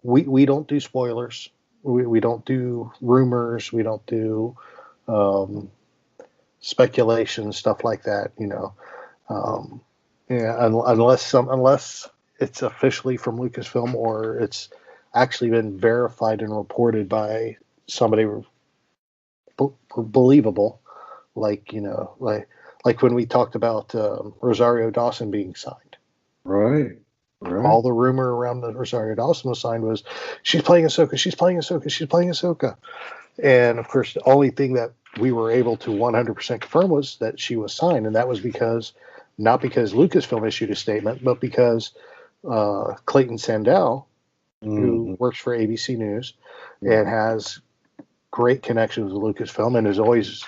we don't do spoilers. We don't do rumors. We don't do speculation, stuff like that. Unless it's officially from Lucasfilm or it's actually been verified and reported by somebody believable, like like when we talked about Rosario Dawson being signed. Right. All the rumor around the Rosario Dawson was signed was she's playing Ahsoka, she's playing Ahsoka, she's playing Ahsoka. And of course, the only thing that we were able to 100% confirm was that she was signed, and that was not because Lucasfilm issued a statement, but because Clayton Sandell, who works for ABC News and has great connections with Lucasfilm and has always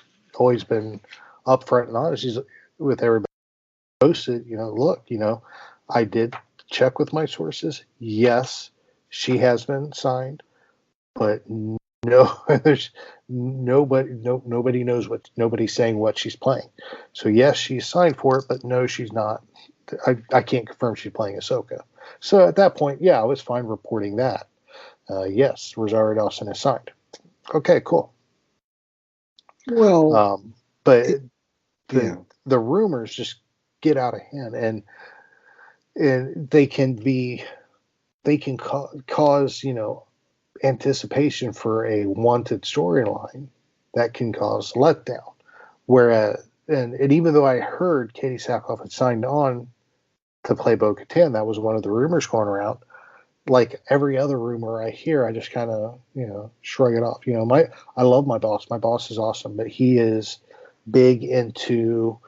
been upfront and honest with everybody. Posted, look, I did check with my sources. Yes, she has been signed, but no, there's nobody knows nobody's saying what she's playing. So yes, she's signed for it, but no, she's not. I can't confirm she's playing Ahsoka. So at that point, yeah, I was fine reporting that. Yes, Rosario Dawson is signed. Okay, cool. Well, but the rumors just get out of hand, and they can cause anticipation for a wanted storyline that can cause letdown. Whereas, and even though I heard Katie Sackhoff had signed on to play Bo-Katan, that was one of the rumors going around. Like every other rumor I hear, I just kind of shrug it off. I love my boss. My boss is awesome, but he is big into,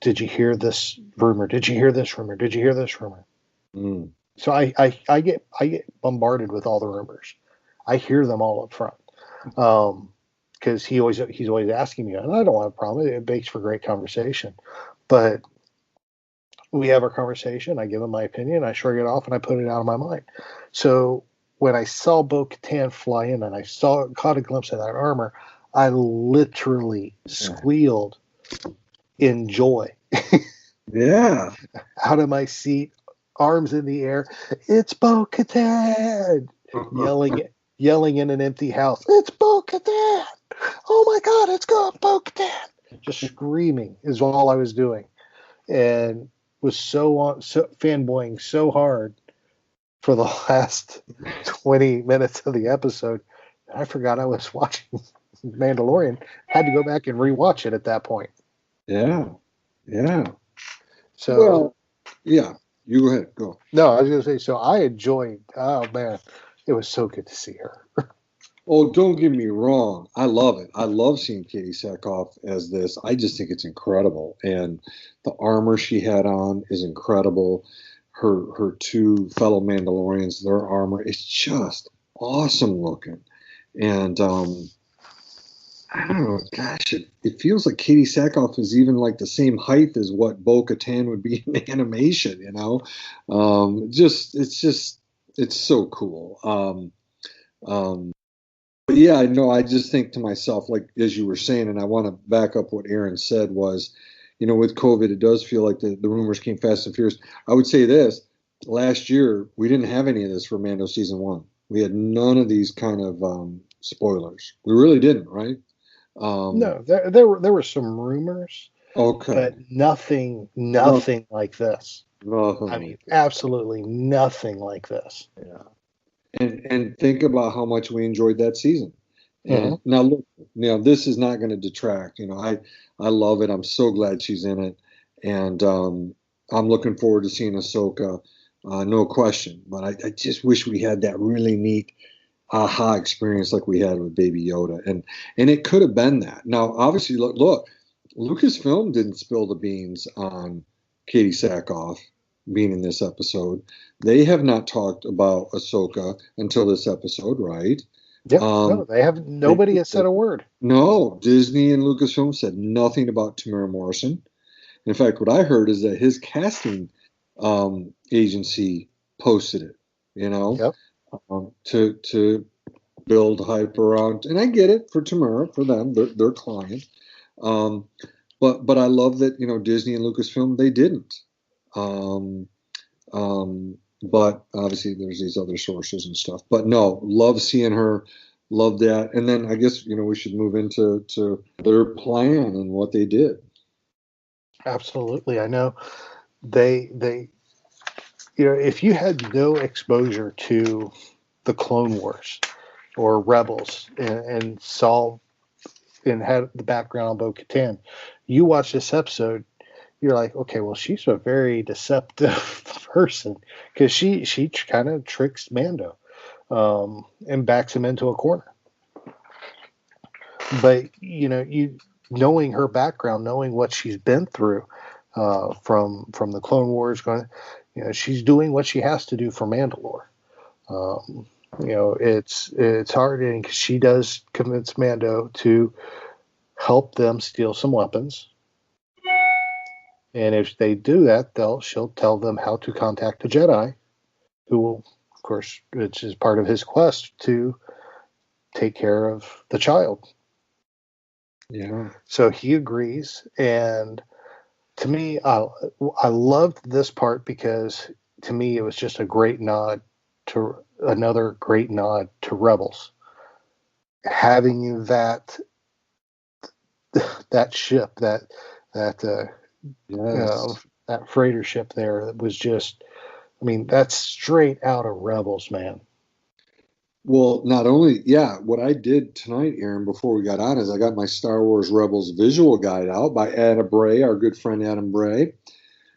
did you hear this rumor? Did you hear this rumor? Did you hear this rumor? So I get bombarded with all the rumors. I hear them all up front because he's always asking me, and I don't have a problem. It makes for great conversation. But we have our conversation. I give him my opinion. I shrug it off, and I put it out of my mind. So when I saw Bo-Katan fly in, and I caught a glimpse of that armor, I literally squealed in joy. Yeah. Out of my seat, arms in the air. It's Bo-Katan! Yelling in an empty house. It's Bo-Katan! Oh my God, it's Bo-Katan! Just screaming is all I was doing, and was so fanboying so hard for the last 20 minutes of the episode. I forgot I was watching Mandalorian. Had to go back and rewatch it at that point. Yeah. So, well, yeah. You go ahead. Go. No, I was going to say, so I enjoyed, oh man, it was so good to see her. Oh, don't get me wrong. I love it. I love seeing Katie Sackhoff as this. I just think it's incredible. And the armor she had on is incredible. Her two fellow Mandalorians, their armor is just awesome looking. And I don't know, gosh, it feels like Katie Sackhoff is even like the same height as what Bo-Katan would be in animation, it's so cool. But yeah, I just think to myself, like, as you were saying, and I want to back up what Aaron said was, with COVID, it does feel like the rumors came fast and furious. I would say this, last year, we didn't have any of this for Mando season 1. We had none of these kind of spoilers. We really didn't, right? No, there were some rumors, okay, but nothing like this. I mean, absolutely nothing like this. Yeah, and think about how much we enjoyed that season. And now look, this is not going to detract. I love it. I'm so glad she's in it, and I'm looking forward to seeing Ahsoka, no question. But I just wish we had that really neat aha experience like we had with Baby Yoda, and it could have been that. Now, obviously, look, Lucasfilm didn't spill the beans on Katie Sackhoff being in this episode. They have not talked about Ahsoka until this episode, right? Yep. No, they have. Nobody has said a word. No, Disney and Lucasfilm said nothing about Tamara Morrison. In fact, what I heard is that his casting agency posted it. Yep. To build hype around, and I get it for Tamara, for them, their client. But I love that Disney and Lucasfilm, they didn't. But obviously there's these other sources and stuff. But no, love seeing her, love that. And then I guess we should move into their plan and what they did. Absolutely, I know they if you had no exposure to the Clone Wars or Rebels and saw and had the background on Bo-Katan. You watch this episode, you're like, okay, well, she's a very deceptive person because she kind of tricks Mando and backs him into a corner. But you knowing her background, knowing what she's been through from the Clone Wars, she's doing what she has to do for Mandalore. It's hard, and she does convince Mando to help them steal some weapons. And if they do that, she'll tell them how to contact the Jedi, who will, of course, which is part of his quest to take care of the child. Yeah. So he agrees, and to me, I loved this part because to me it was just another great nod to Rebels. Having that ship, that freighter ship there, that was just, that's straight out of Rebels, man. Well, not only, what I did tonight, Aaron, before we got on, is I got my Star Wars Rebels visual guide out by Adam Bray, our good friend Adam Bray.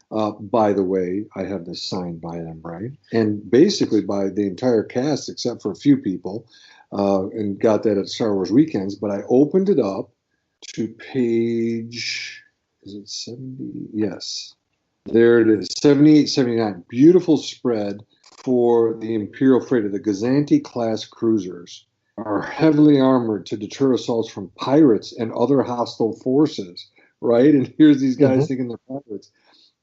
By the way, I have this signed by Adam Bray, and basically by the entire cast except for a few people, and got that at Star Wars Weekends. But I opened it up to page, is it 70? Yes. There it is, 78, 79. Beautiful spread for the Imperial freighter. The Gazanti-class cruisers are heavily armored to deter assaults from pirates and other hostile forces, right? And here's these guys thinking they're pirates.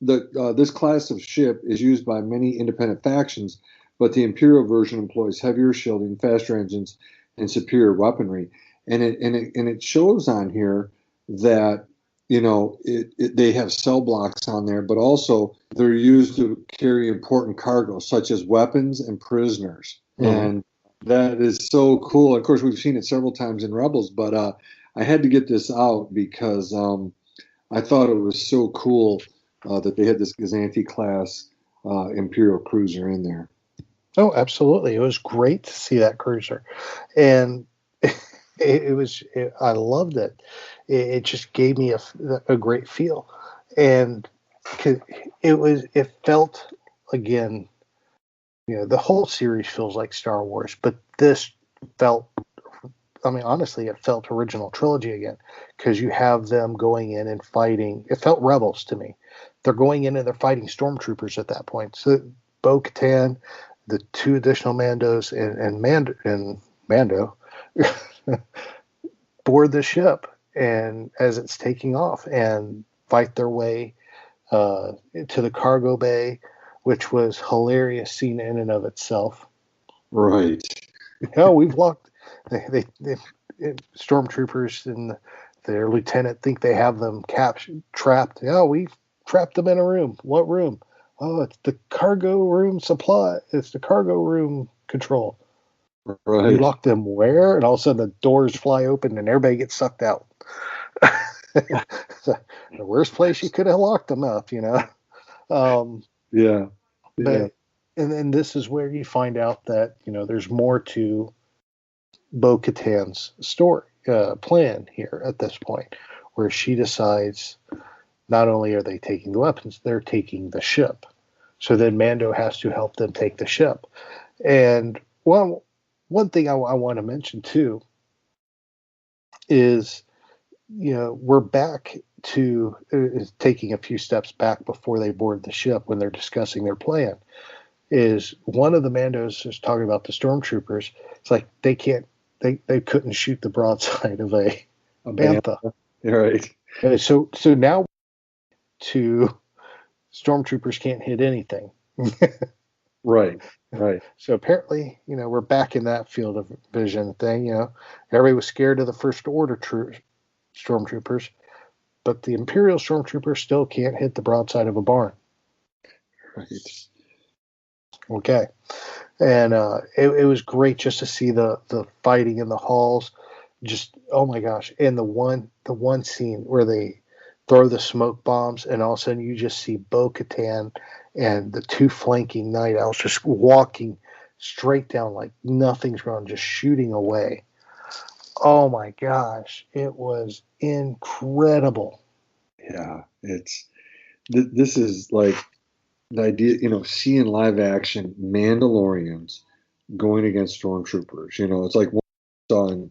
This class of ship is used by many independent factions, but the Imperial version employs heavier shielding, faster engines, and superior weaponry. And it shows on here that they have cell blocks on there, but also they're used to carry important cargo, such as weapons and prisoners. And that is so cool. Of course, we've seen it several times in Rebels, but I had to get this out because I thought it was so cool that they had this Gazanti-class Imperial cruiser in there. Oh, absolutely. It was great to see that cruiser. And I loved it. It just gave me a great feel, and it felt, again, the whole series feels like Star Wars, but this felt, honestly, it felt original trilogy again, because you have them going in and fighting. It felt Rebels to me. They're going in and they're fighting stormtroopers at that point. So Bo-Katan, the two additional Mandos, and Mando board the ship, and as it's taking off, and fight their way to the cargo bay, which was hilarious scene in and of itself. Right. We've locked. They stormtroopers and their lieutenant think they have them trapped. We've trapped them in a room. What room? Oh, it's the cargo room supply. It's the cargo room control. Right. You lock them where? And all of a sudden the doors fly open and everybody gets sucked out. The worst place you could have locked them up, Yeah. But and this is where you find out that there's more to Bo-Katan's story plan here at this point, where she decides not only are they taking the weapons, they're taking the ship. So then Mando has to help them take the ship. And one thing I want to mention too is, we're back to taking a few steps back before they board the ship when they're discussing their plan. Is one of the Mandos is talking about the stormtroopers. It's like they couldn't shoot the broadside of a bantha. Right. So now to stormtroopers can't hit anything. Right. So apparently, we're back in that field of vision thing. Everybody was scared of the First Order stormtroopers, but the Imperial stormtroopers still can't hit the broadside of a barn. Right. Okay. And it was great just to see the fighting in the halls. Just, oh my gosh. And the one scene where they throw the smoke bombs, and all of a sudden you just see Bo-Katan and the two flanking Night Owls just walking straight down like nothing's wrong, just shooting away. Oh my gosh, it was incredible. Yeah, this is like the idea, seeing live action Mandalorians going against stormtroopers. It's like what we saw in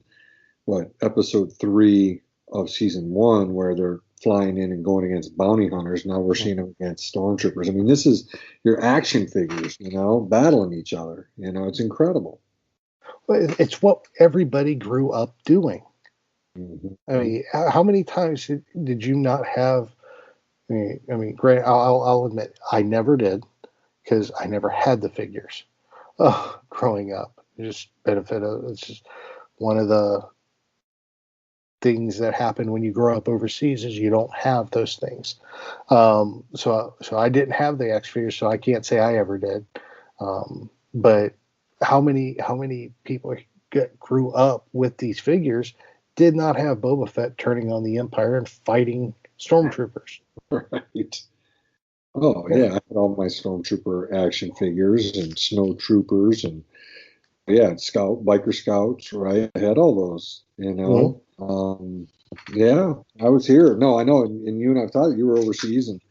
episode 3 of season 1, where they're flying in and going against bounty hunters. Now we're seeing them against stormtroopers. I mean, this is your action figures, battling each other. It's incredible. It's what everybody grew up doing. Mhm. I mean, how many times did you not have? Granted, I'll admit I never did because I never had the figures. Oh, growing up, it's just one of the things that happen when you grow up overseas is you don't have those things. So I didn't have the X figures, so I can't say I ever did. But how many people grew up with these figures did not have Boba Fett turning on the Empire and fighting stormtroopers? Right. Oh yeah, I had all my stormtrooper action figures and snow troopers and biker scouts, right? I had all those, yeah, I was here. No, I know, and you and I've thought you were overseas, and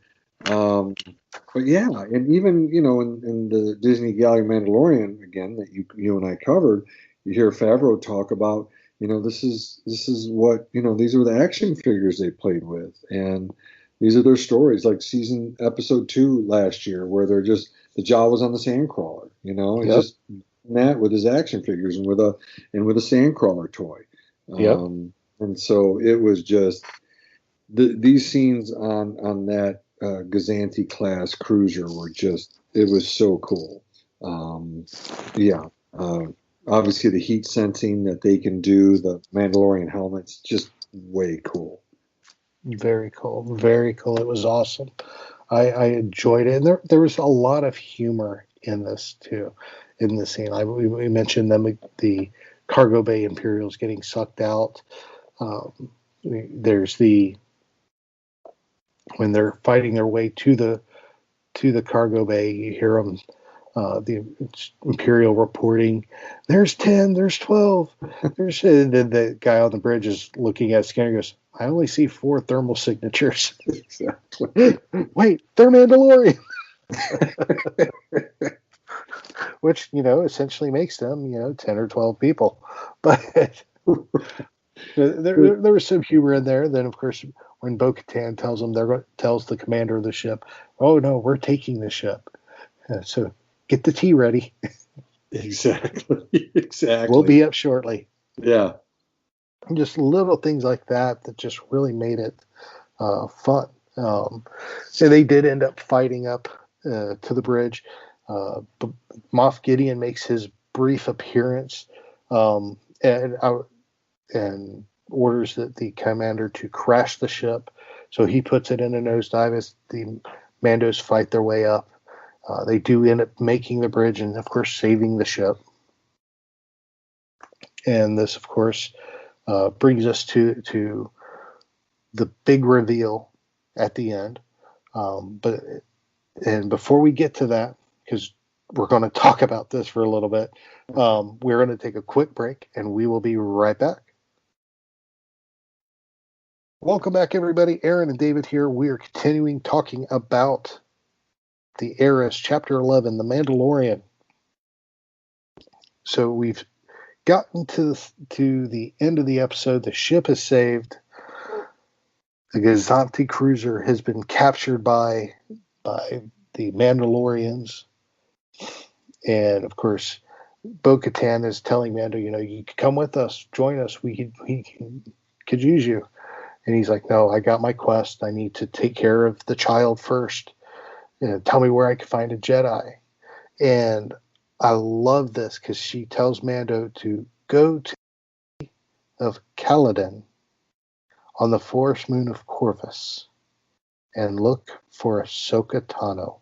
but yeah, and even in the Disney Gallery Mandalorian again that you and I covered, you hear Favreau talk about, this is what these are the action figures they played with, and these are their stories, like episode 2 last year, where they're just the Jawas on the sandcrawler, and just that with his action figures and with a sandcrawler toy. Yep. And so it was just these scenes on that Gazanti class cruiser were just, it was so cool. Yeah. Obviously the heat sensing that they can do, the Mandalorian helmets, just way cool. Very cool. Very cool. It was awesome. I enjoyed it. And there was a lot of humor in this too, in the scene. We mentioned the cargo bay Imperials getting sucked out. There's when they're fighting their way to the cargo bay, you hear them, the Imperial reporting, there's 10, there's 12, there's, the guy on the bridge is looking at scanner and goes, I only see 4 thermal signatures. Exactly. Wait, they're Mandalorian. Which, essentially makes them, 10 or 12 people. But there was some humor in there. Then, of course, when Bo-Katan tells the commander of the ship, oh, no, we're taking the ship. So get the tea ready. Exactly. Exactly. We'll be up shortly. Yeah. Just little things like that just really made it fun. So they did end up fighting up to the bridge. Moff Gideon makes his brief appearance and orders the commander to crash the ship. So he puts it in a nosedive as the Mandos fight their way up. They do end up making the bridge and, of course, saving the ship. And this, of course, brings us to the big reveal at the end. But before we get to that, because we're going to talk about this for a little bit, we're going to take a quick break, and we will be right back. Welcome back, everybody. Aaron and David here. We are continuing talking about the Heiress, Chapter 11, The Mandalorian. So we've gotten to the end of the episode. The ship is saved. The Gazanti cruiser has been captured by the Mandalorians. And, of course, Bo-Katan is telling Mando, you could come with us, join us. We could use you. And he's like, no, I got my quest. I need to take care of the child first. Tell me where I can find a Jedi. And I love this because she tells Mando to go to of Caladan on the forest moon of Corvus and look for Ahsoka Tano.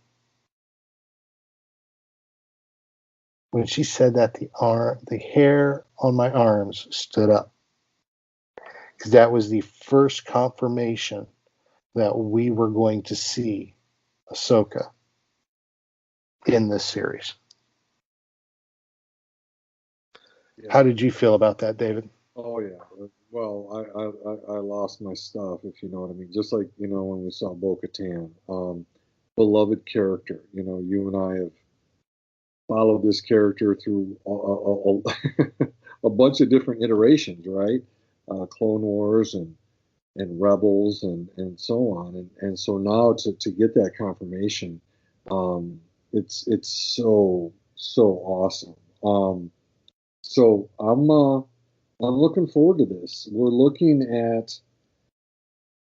When she said that, the hair on my arms stood up, because that was the first confirmation that we were going to see Ahsoka in this series. Yeah. How did you feel about that, David? Oh yeah. Well, I lost my stuff, if you know what I mean. Just like, when we saw Bo-Katan, beloved character. You and I have followed this character through a bunch of different iterations, right? Clone Wars and Rebels and so on. And so now to get that confirmation, it's so awesome. So I'm looking forward to this. We're looking at,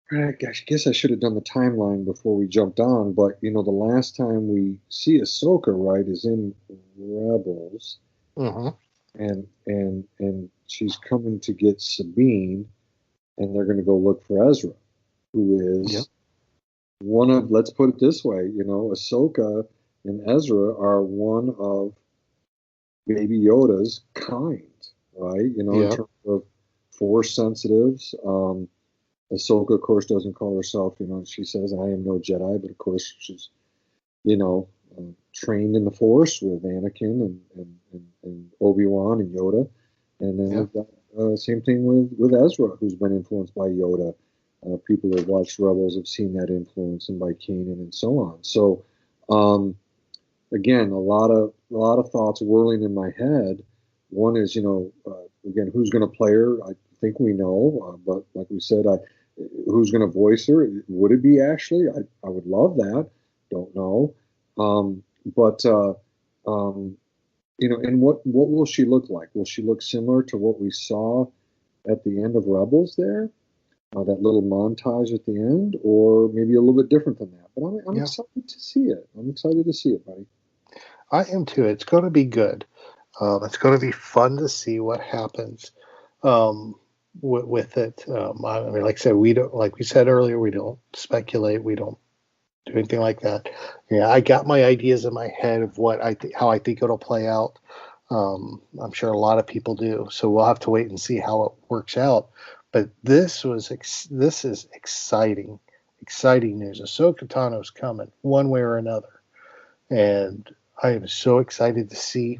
I guess I should have done the timeline before we jumped on, but the last time we see Ahsoka, right, is in Rebels, Mm-hmm. and she's coming to get Sabine, and they're going to go look for Ezra, who is Yep. one of, let's put it this way, Ahsoka and Ezra are one of Baby Yoda's kind, right? In Yep. terms of Force sensitives. Ahsoka, of course, doesn't call herself, she says, I am no Jedi, but of course she's, trained in the Force with Anakin and Obi-Wan and Yoda. And then we've got same thing with Ezra, who's been influenced by Yoda. People who have watched Rebels have seen that influence, and by Kanan and so on. So, again, a lot of thoughts whirling in my head. One is, again, who's going to play her? I think we know, but like we said, who's going to voice her? Would it be Ashley? I would love that. Don't know. But and what will she look like? Will she look similar to what we saw at the end of Rebels there? That little montage at the end, or maybe a little bit different than that. But I'm excited to see it. I'm excited to see it, buddy. I am too. It's going to be good. It's going to be fun to see what happens with it. I mean, like I said, like we said earlier, we don't speculate. We don't do anything like that. Yeah, I got my ideas in my head of how I think it'll play out. I'm sure a lot of people do. So we'll have to wait and see how it works out. But this is exciting news. Ahsoka Tano's coming one way or another, and I am so excited to see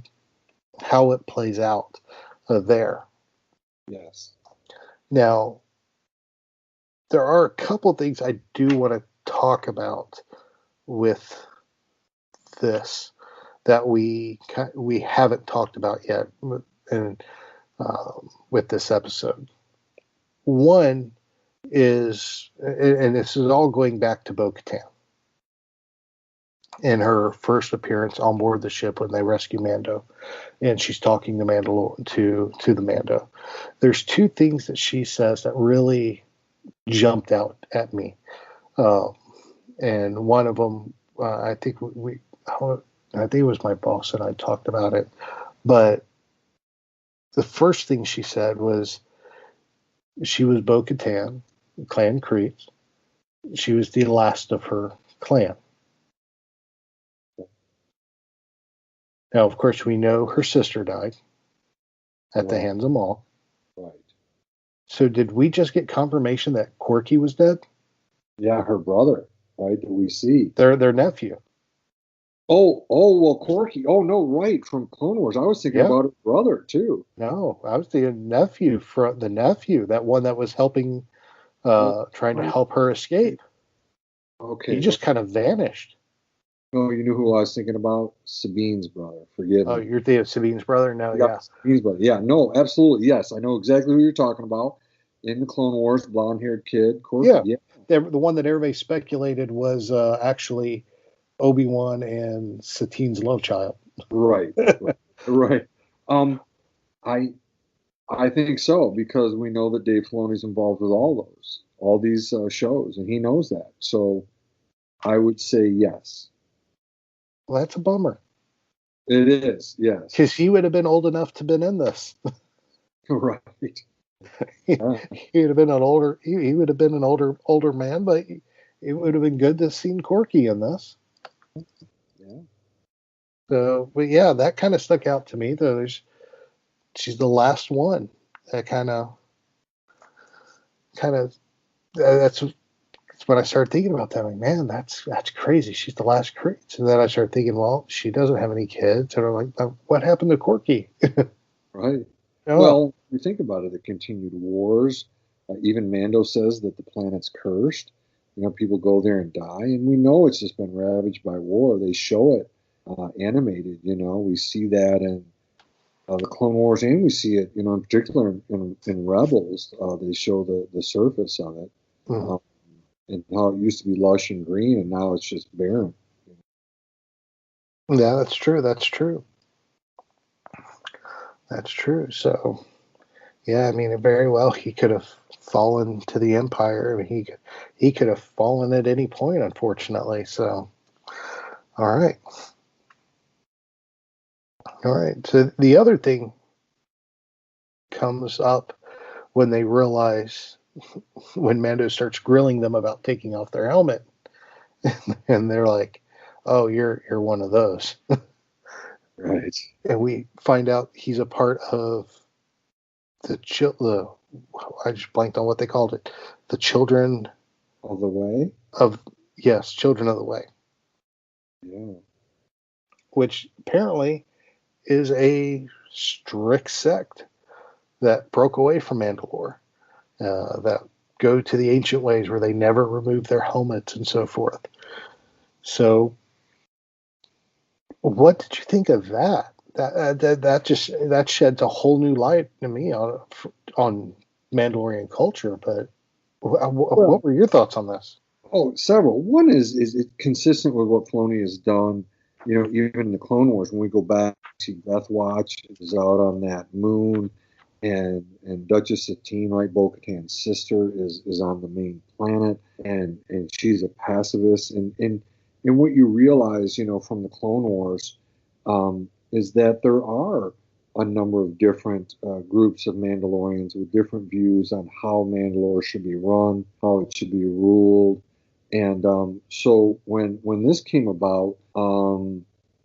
how it plays out there. Yes. Now, there are a couple things I do want to talk about with this that we haven't talked about yet, and with this episode. One is, and this is all going back to Bo-Katan in her first appearance on board the ship when they rescue Mando, and she's talking to to the Mando. There's two things that she says that really jumped out at me, and one of them, I think it was my boss and I talked about it, but the first thing she said was she was Bo-Katan, Clan Kreese. She was the last of her clan. Now, of course, we know her sister died at the hands of Maul. Right. So did we just get confirmation that Corky was dead? Yeah, her brother, right? That we see. Their nephew. Oh, well, Corky. Oh, no, right, from Clone Wars. I was thinking about her brother, too. No, I was the nephew, that one that was helping, trying to help her escape. Okay. He just kind of vanished. Oh, you knew who I was thinking about? Sabine's brother. Forgive me. Oh, you're thinking of Sabine's brother? No, yeah. Sabine's brother. Yeah, no, absolutely. Yes, I know exactly who you're talking about. In the Clone Wars, blonde-haired kid. Corky. Yeah. The one that everybody speculated was actually Obi-Wan and Satine's love child. Right. Right. I think so, because we know that Dave Filoni's involved with all these shows, and he knows that. So I would say yes. Well, that's a bummer. It is, yes. Because he would have been old enough to have been in this. Right. He would have been an older. He would have been an older man, but it would have been good to have seen Corky in this. Yeah. So, but yeah, that kind of stuck out to me. Though she's the last one. That kind of. That's when I started thinking about that. Like, man, that's crazy. She's the last Kreese. And then I started thinking, well, she doesn't have any kids. And I'm like, what happened to Corky? Right. Oh. Well, you think about it, the continued wars. Even Mando says that the planet's cursed. People go there and die, and we know it's just been ravaged by war. They show it animated. We see that in the Clone Wars, and we see it, in particular in Rebels. They show the surface of it, and how it used to be lush and green, and now it's just barren. Yeah, that's true. That's true. That's true. So, yeah, I mean, very well he could have fallen to the Empire. I mean, he could have fallen at any point, unfortunately. So, all right. All right. So the other thing comes up when they realize, when Mando starts grilling them about taking off their helmet, and they're like, "Oh, you're one of those." Right. And we find out he's a part of the I just blanked on what they called it. The Children Of the Way. Children of the Way. Yeah. Which apparently is a strict sect that broke away from Mandalore, that go to the ancient ways where they never remove their helmets and so forth. So, what did you think of that? That sheds a whole new light to me on Mandalorian culture. But what were your thoughts on this? Oh, several. One is it consistent with what Filoni has done. Even in the Clone Wars, when we go back, see Death Watch is out on that moon, and Duchess Satine, right, Bo-Katan's sister, is on the main planet, and she's a pacifist. And what you realize, from the Clone Wars, is that there are a number of different groups of Mandalorians with different views on how Mandalore should be run, how it should be ruled. And so when this came about,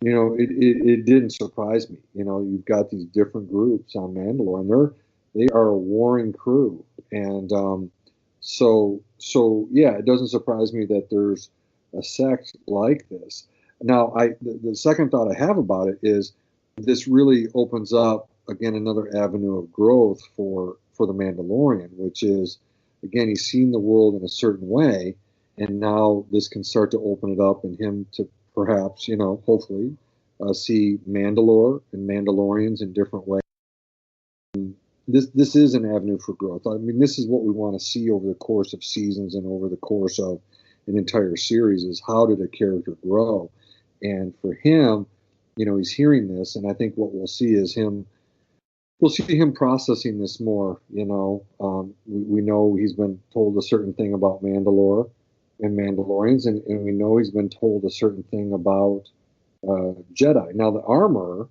it didn't surprise me. You've got these different groups on Mandalore, and they are a warring crew. And so yeah, it doesn't surprise me that there's a sect like this. Now, the second thought I have about it is this really opens up again another avenue of growth for the Mandalorian, which is, again, he's seen the world in a certain way, and now this can start to open it up in him to perhaps, hopefully, see Mandalore and Mandalorians in different ways. This is an avenue for growth. I mean, this is what we want to see over the course of seasons and over the course of an entire series, is how did a character grow? And for him, he's hearing this, and I think what we'll see is we'll see him processing this more. We know he's been told a certain thing about Mandalore and Mandalorians, and we know he's been told a certain thing about Jedi. Now, the armor,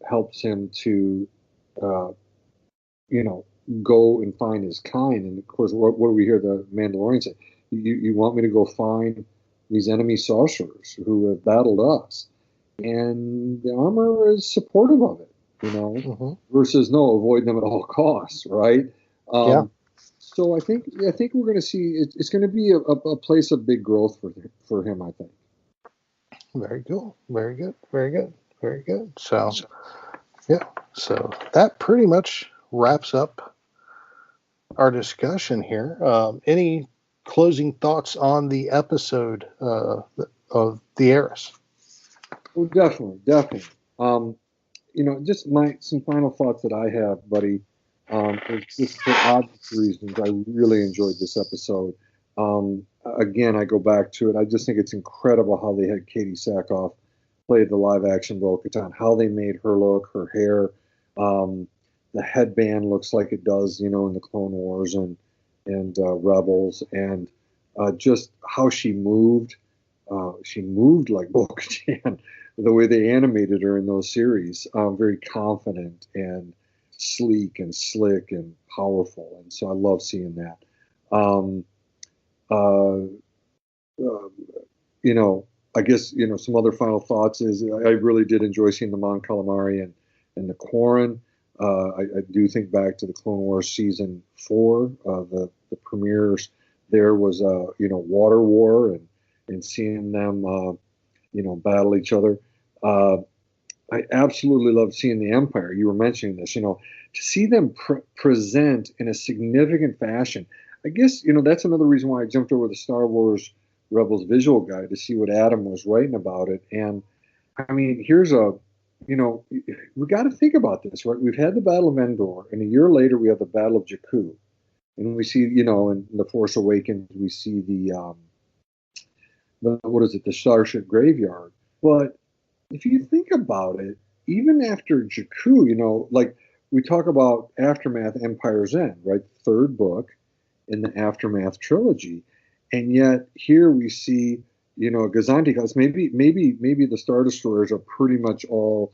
helps him to, go and find his kind. And of course, what do we hear the Mandalorian say? You want me to go find these enemy sorcerers who have battled us? And the armor is supportive of it, versus no, avoid them at all costs, right? Yeah. So I think we're going to see it's going to be a place of big growth for him, I think. Very cool. Very good. Very good. Very good. So, yeah. So that pretty much wraps up our discussion here. Any closing thoughts on the episode of the Heiress? Well, definitely. Just some final thoughts that I have, buddy. It's just for obvious reasons. I really enjoyed this episode. Again, I go back to it. I just think it's incredible how they had Katie Sackhoff play the live-action Bo-Katan, how they made her look, her hair. The headband looks like it does, in the Clone Wars and Rebels, and just how she moved. She moved like Bo-Katan, the way they animated her in those series. Very confident and sleek and slick and powerful, and so I love seeing that. I guess some other final thoughts is I really did enjoy seeing the Mon Calamari and the Quarren. I do think back to the Clone Wars season 4. The premieres there was water war and seeing them battle each other. I absolutely love seeing the Empire. You were mentioning this, to see them present in a significant fashion. I guess, that's another reason why I jumped over the Star Wars Rebels visual guide to see what Adam was writing about it. And I mean, we got to think about this, right? We've had the Battle of Endor, and a year later we have the Battle of Jakku. And we see, in The Force Awakens, we see the Starship Graveyard. But if you think about it, even after Jakku, like we talk about Aftermath, Empire's End, right? Third book in the Aftermath trilogy. And yet here we see, Gazanti, because maybe the Star Destroyers are pretty much all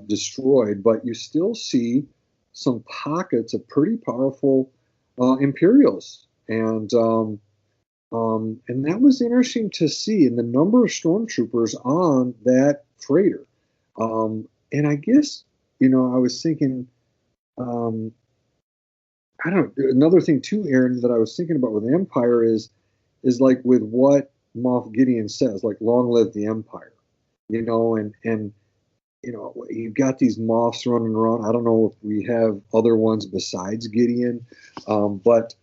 destroyed, but you still see some pockets of pretty powerful Imperials. And that was interesting to see in the number of stormtroopers on that freighter. And I guess, I was thinking, another thing too, Aaron, that I was thinking about with Empire is like with what Moff Gideon says, like, long live the Empire, and you've got these Moffs running around. I don't know if we have other ones besides Gideon, but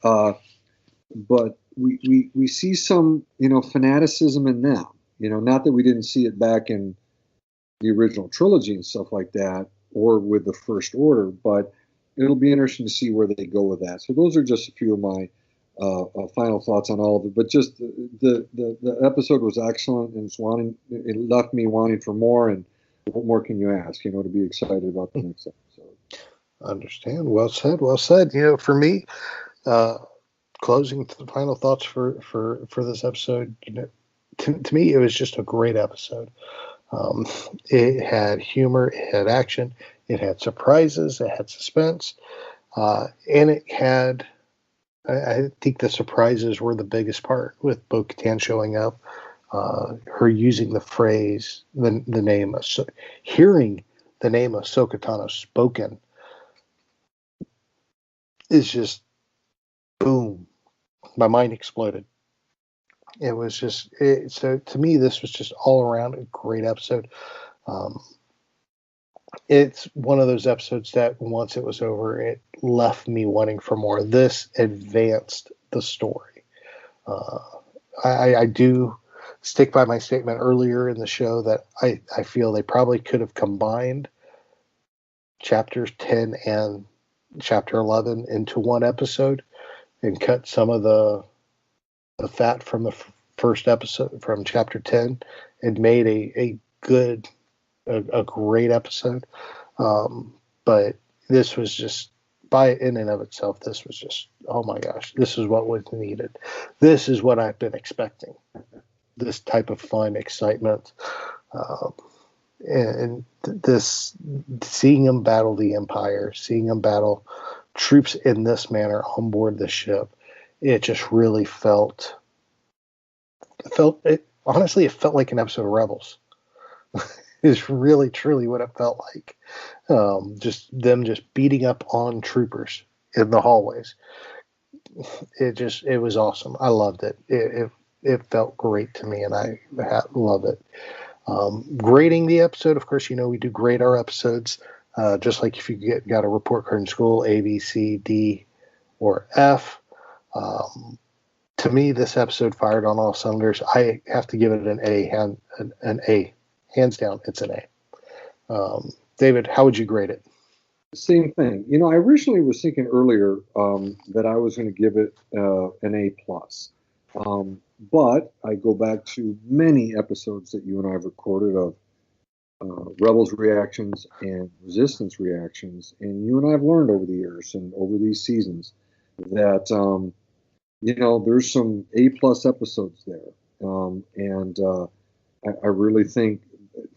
we see some, fanaticism in them, not that we didn't see it back in the original trilogy and stuff like that, or with the First Order, but it'll be interesting to see where they go with that. So those are just a few of my final thoughts on all of it. But just the episode was excellent, and it left me wanting for more. And what more can you ask? To be excited about the next episode. Understand. Well said. Well said. For me, closing the final thoughts for this episode. To me, it was just a great episode. It had humor, it had action, it had surprises, it had suspense, and it had, I think the surprises were the biggest part, with Bo-Katan showing up, her using the phrase, the name, hearing the name of Ahsoka Tano spoken is just, boom, my mind exploded. It was just, so to me, this was just all around a great episode. It's one of those episodes that once it was over, it left me wanting for more. This advanced the story. I do stick by my statement earlier in the show that I feel they probably could have combined chapters 10 and chapter 11 into one episode and cut some of the fat from the first episode from chapter 10 and made a great episode. But this was just, by in and of itself, this was just, oh my gosh, this is what was needed. This is what I've been expecting. This type of fun, excitement, and this, seeing them battle the Empire, seeing them battle troops in this manner on board the ship, it just really felt honestly, it felt like an episode of Rebels. Is really truly what it felt like. Just them just beating up on troopers in the hallways. It was awesome. I loved it. It felt great to me, and I love it. Grading the episode, of course, we do grade our episodes, just like if you got a report card in school, A, B, C, D, or F. To me, this episode fired on all cylinders. I have to give it an A. Hands down, it's an A. David, how would you grade it? Same thing. I originally was thinking earlier that I was going to give it an A plus, but I go back to many episodes that you and I have recorded of Rebels reactions and Resistance reactions, and you and I have learned over the years and over these seasons that there's some A plus episodes there, and I really think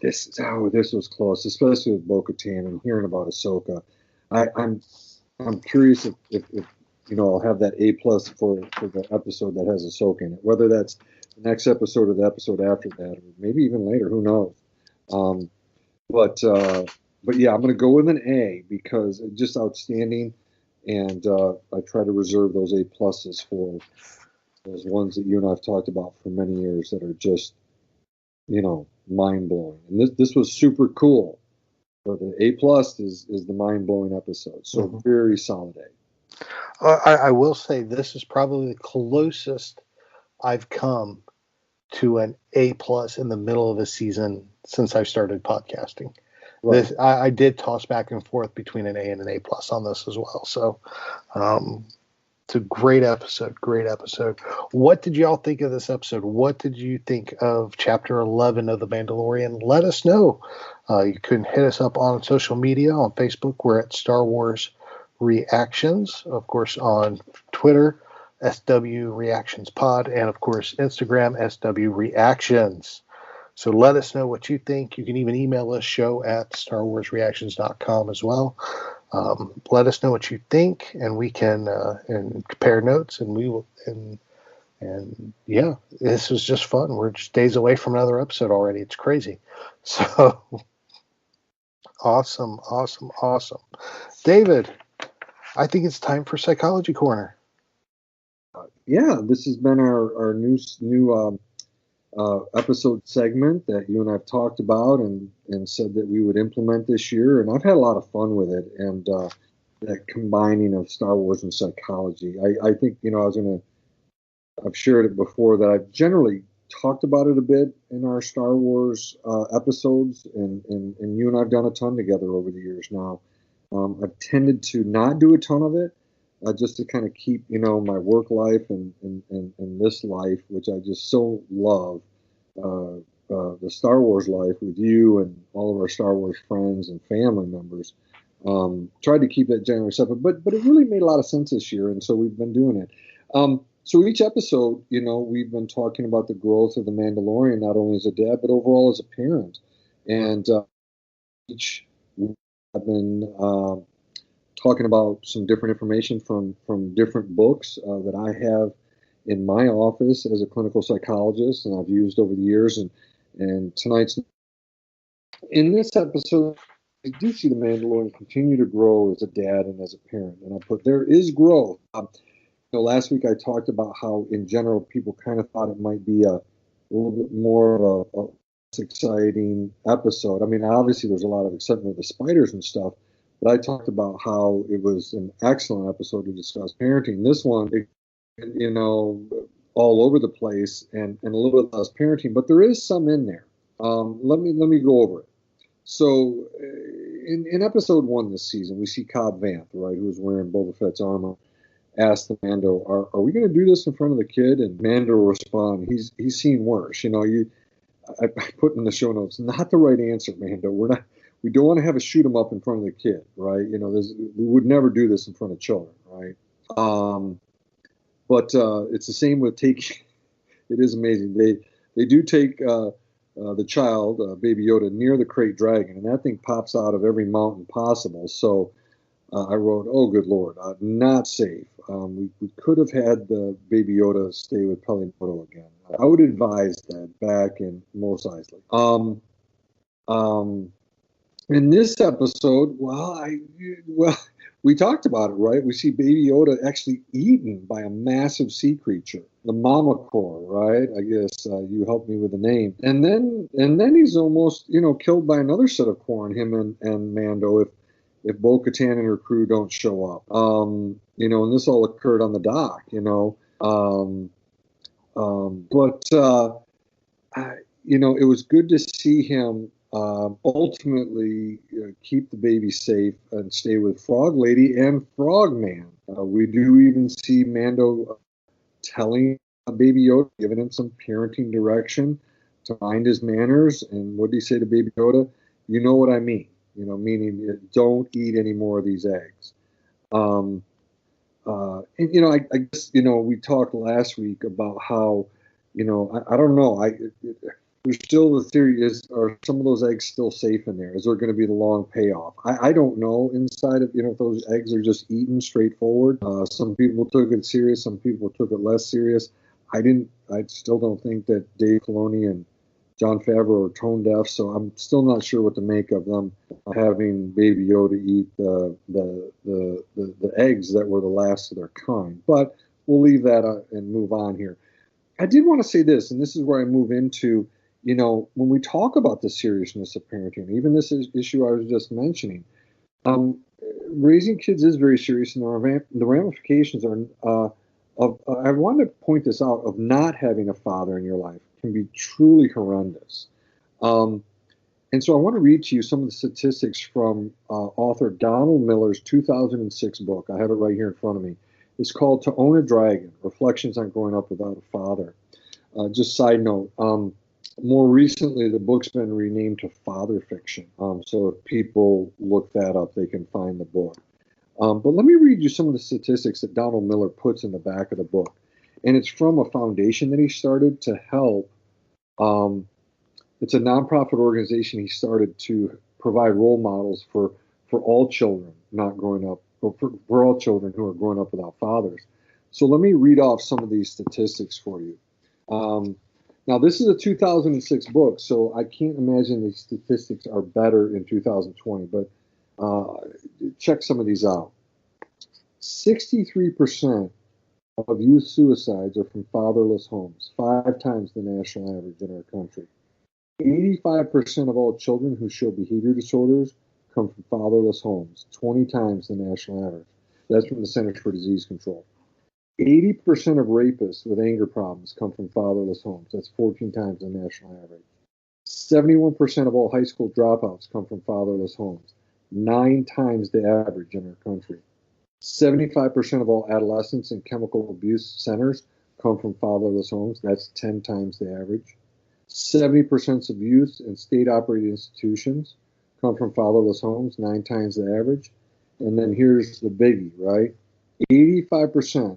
this was close, especially with Bo-Katan and hearing about Ahsoka. I'm curious if I'll have that A plus for the episode that has Ahsoka in it, whether that's the next episode or the episode after that, or maybe even later. Who knows? But yeah, I'm going to go with an A because it's just outstanding, and I try to reserve those A pluses for those ones that you and I have talked about for many years that are just mind blowing. And this was super cool. But the A+ is the mind-blowing episode. So very solid A. I will say this is probably the closest I've come to an A+ in the middle of a season since I started podcasting. Right. I did toss back and forth between an A and an A+ on this as well. So it's a great episode. Great episode. What did y'all think of this episode? What did you think of Chapter 11 of The Mandalorian? Let us know. You can hit us up on social media. On Facebook, we're at Star Wars Reactions. Of course, on Twitter, SW Reactions Pod. And, of course, Instagram, SW Reactions. So let us know what you think. You can even email us, show@starwarsreactions.com as well. Let us know what you think, and we can and compare notes, and we will. And yeah, this was just fun. We're just days away from another episode already. It's crazy. So awesome. David, I think it's time for Psychology Corner. Yeah, this has been our new episode segment that you and I've talked about and said that we would implement this year, and I've had a lot of fun with it, and that combining of Star Wars and psychology. I think, I've shared it before that I've generally talked about it a bit in our Star Wars episodes, and you and I've done a ton together over the years now. I've tended to not do a ton of it, just to kind of keep, my work life and this life, which I just so love, the Star Wars life with you and all of our Star Wars friends and family members. Tried to keep that generally separate, but it really made a lot of sense this year, and so we've been doing it. So each episode, we've been talking about the growth of the Mandalorian, not only as a dad, but overall as a parent. And each I've been talking about some different information from different books that I have in my office as a clinical psychologist, and I've used over the years. And tonight's in this episode, I do see the Mandalorian continue to grow as a dad and as a parent. And I put there is growth. Last week I talked about how, in general, people kind of thought it might be a little bit more of a exciting episode. I mean, obviously there's a lot of excitement with the spiders and stuff, but I talked about how it was an excellent episode to discuss parenting. This one, all over the place and a little bit less parenting, but there is some in there. Let me go over it. So in episode 1 this season, we see Cobb Vanth, right, who was wearing Boba Fett's armor, ask the Mando, are we going to do this in front of the kid? And Mando respond, he's seen worse. I put in the show notes, not the right answer, Mando. We don't want to have a shoot 'em up in front of the kid, right? We would never do this in front of children, right? But it's the same with taking. It is amazing. They do take the child, Baby Yoda, near the Krayt Dragon, and that thing pops out of every mountain possible. So I wrote, oh, good Lord, not safe. We could have had the Baby Yoda stay with Pelimoto again. I would advise that back in Mos Eisley. In this episode, we talked about it, right? We see Baby Yoda actually eaten by a massive sea creature, the Mama Core, right? I guess you helped me with the name. And then he's almost, killed by another set of Core, him and Mando, if Bo-Katan and her crew don't show up. And this all occurred on the dock, it was good to see him ultimately keep the baby safe and stay with Frog Lady and Frogman. We do even see Mando telling Baby Yoda, giving him some parenting direction to mind his manners. And what did he say to Baby Yoda? You know what I mean. Meaning don't eat any more of these eggs. I guess, we talked last week about how, I don't know. There's still the theory is, are some of those eggs still safe in there? Is there going to be the long payoff? I don't know inside of, if those eggs are just eaten straightforward. Some people took it serious. Some people took it less serious. I still don't think that Dave Filoni and Jon Favreau are tone deaf, so I'm still not sure what to make of them having Baby Yoda eat the eggs that were the last of their kind. But we'll leave that and move on here. I did want to say this, and this is where I move into, when we talk about the seriousness of parenting, even this issue I was just mentioning, raising kids is very serious, and the ramifications are I want to point this out, of not having a father in your life can be truly horrendous. And so I want to read to you some of the statistics from author Donald Miller's 2006 book. I have it right here in front of me. It's called To Own a Dragon, Reflections on Growing Up Without a Father. Just side note, more recently the book's been renamed to Father Fiction. So if people look that up, they can find the book. But let me read you some of the statistics that Donald Miller puts in the back of the book. And it's from a foundation that he started to help. It's a nonprofit organization he started to provide role models for all children not growing up, or for all children who are growing up without fathers. So let me read off some of these statistics for you. Now, this is a 2006 book, so I can't imagine these statistics are better in 2020, but check some of these out. 63% of youth suicides are from fatherless homes, 5 times the national average in our country. 85% of all children who show behavior disorders come from fatherless homes, 20 times the national average. That's from the Centers for Disease Control. 80% of rapists with anger problems come from fatherless homes. That's 14 times the national average. 71% of all high school dropouts come from fatherless homes, 9 times the average in our country. 75% of all adolescents in chemical abuse centers come from fatherless homes. That's 10 times the average. 70% of youth in state-operated institutions come from fatherless homes, 9 times the average. And then here's the biggie, right? 85%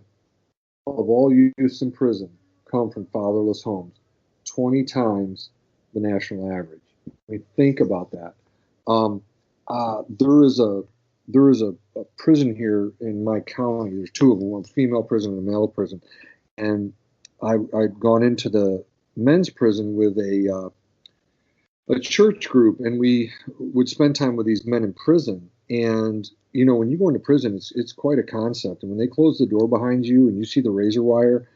of all youths in prison come from fatherless homes, 20 times the national average. I mean, think about that. There is a prison here in my county. There's 2 of them, one female prison and a male prison. And I'd gone into the men's prison with a church group, and we would spend time with these men in prison. And when you go into prison, it's quite a concept. And when they close the door behind you and you see the razor wire,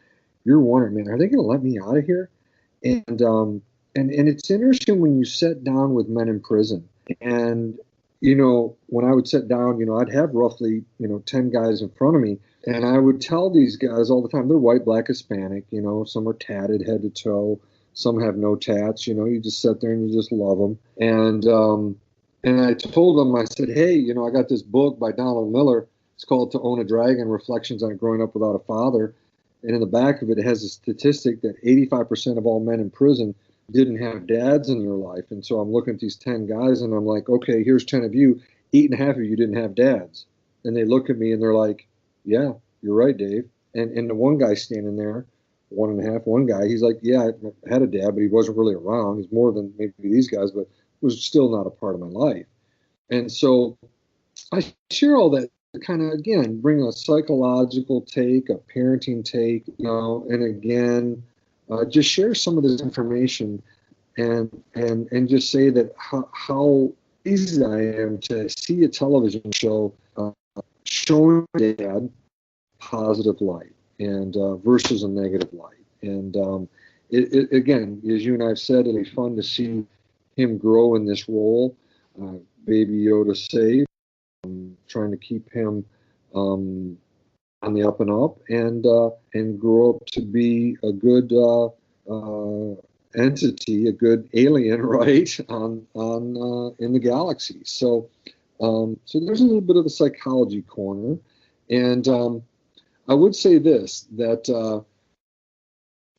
you're wondering, man, are they going to let me out of here? And it's interesting when you sit down with men in prison. And when I would sit down, I'd have roughly 10 guys in front of me. And I would tell these guys all the time, they're white, black, Hispanic, some are tatted head to toe, some have no tats, you just sit there and you just love them. And I told them, I said, hey, I got this book by Donald Miller. It's called To Own a Dragon, Reflections on Growing Up Without a Father. And in the back of it, it has a statistic that 85% of all men in prison didn't have dads in their life. And so I'm looking at these 10 guys and I'm like, okay, here's 10 of you, 8.5 of you didn't have dads. And they look at me and they're like, yeah, you're right, Dave. And the one guy standing there, 1.5, one guy, he's like, yeah, I had a dad, but he wasn't really around. He's more than maybe these guys, but was still not a part of my life. And so I share all that to kind of, again, bring a psychological take, a parenting take, and again, just share some of this information and just say that how easy I am to see a television show showing dad positive light and versus a negative light. And it again, as you and I have said, it'll be fun to see him grow in this role. Baby Yoda saved, trying to keep him on the up and up, and grow up to be a good entity, a good alien, right, on in the galaxy. So there's a little bit of a psychology corner, and I would say this, that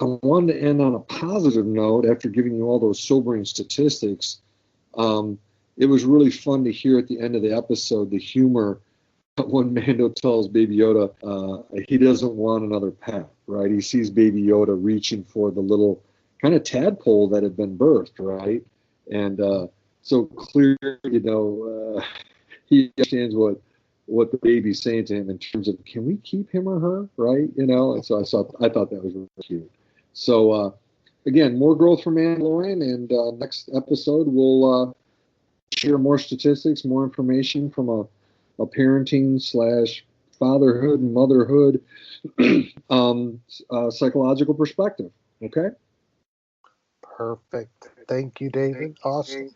I wanted to end on a positive note after giving you all those sobering statistics. It was really fun to hear at the end of the episode the humor when Mando tells Baby Yoda he doesn't want another pet, right? He sees Baby Yoda reaching for the little kind of tadpole that had been birthed, right? And so clearly, he understands what the baby's saying to him in terms of, can we keep him or her, right? And so I thought that was really cute. So again, more growth for Mandalorian, and next episode we'll share more statistics, more information from a parenting / fatherhood and motherhood psychological perspective. Okay. Perfect. Thank you, David. Awesome.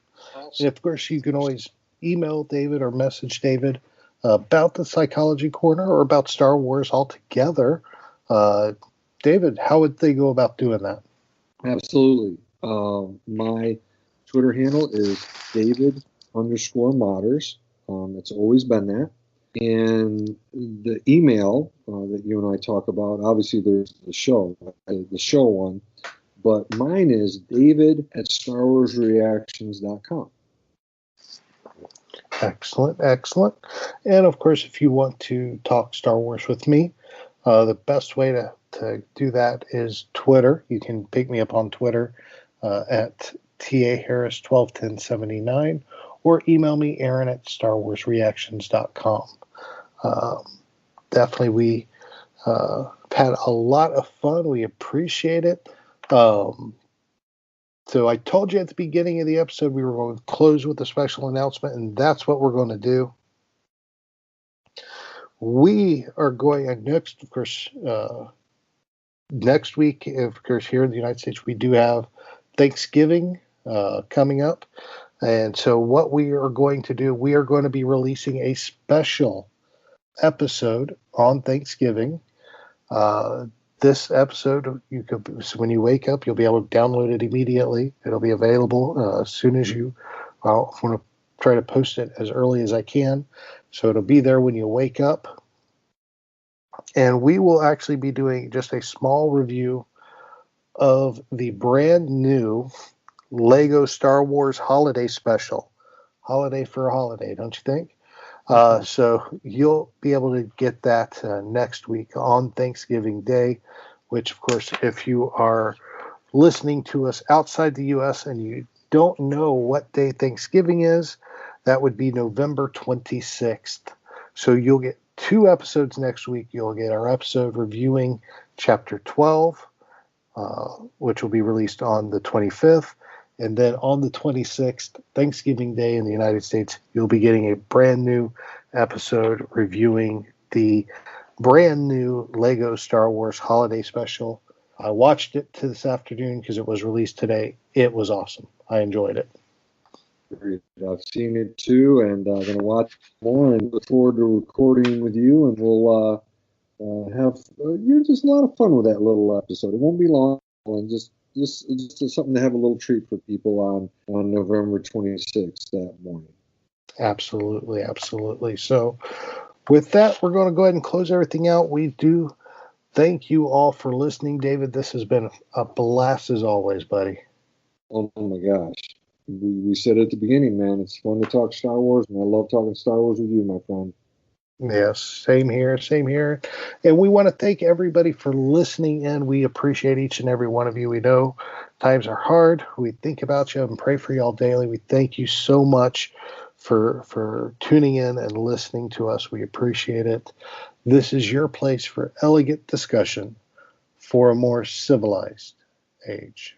And of course, you can always email David or message David about the Psychology Corner or about Star Wars altogether. David, how would they go about doing that? Absolutely. My Twitter handle is David_Modders. It's always been that. And the email that you and I talk about, obviously there's the show one, but mine is david@StarWarsReactions.com. Excellent, excellent. And of course, if you want to talk Star Wars with me, the best way to do that is Twitter. You can pick me up on Twitter at TAHarris121079 or email me, Aaron@StarWarsReactions.com. Definitely, we had a lot of fun. We appreciate it. So I told you at the beginning of the episode we were going to close with a special announcement, and that's what we're going to do. We are going next, of course, next week, of course, here in the United States, we do have Thanksgiving coming up. And so what we are going to do, we are going to be releasing a special episode on Thanksgiving. This episode, so when you wake up, you'll be able to download it immediately. It'll be available as soon as you. I want to try to post it as early as I can, so it'll be there when you wake up. And we will actually be doing just a small review of the brand new Lego Star Wars Holiday Special. Holiday for a holiday, don't you think? So you'll be able to get that next week on Thanksgiving Day, which, of course, if you are listening to us outside the U.S. and you don't know what day Thanksgiving is, that would be November 26th. So you'll get 2 episodes next week. You'll get our episode reviewing Chapter 12, which will be released on the 25th. And then on the 26th, Thanksgiving Day in the United States, you'll be getting a brand new episode reviewing the brand new Lego Star Wars Holiday Special. I watched it this afternoon because it was released today. It was awesome. I enjoyed it. I've seen it too, and I'm going to watch more and look forward to recording with you, and we'll have just a lot of fun with that little episode. It won't be long, and just something to have a little treat for people on November 26th that morning. Absolutely, absolutely. So with that, we're going to go ahead and close everything out. We do thank you all for listening. David, this has been a blast as always, buddy. Oh my gosh. We said at the beginning, man, it's fun to talk Star Wars, and I love talking Star Wars with you, my friend. Yes, same here, same here. And we want to thank everybody for listening in. We appreciate each and every one of you. We know times are hard. We think about you and pray for you all daily. We thank you so much for tuning in and listening to us. We appreciate it. This is your place for elegant discussion for a more civilized age.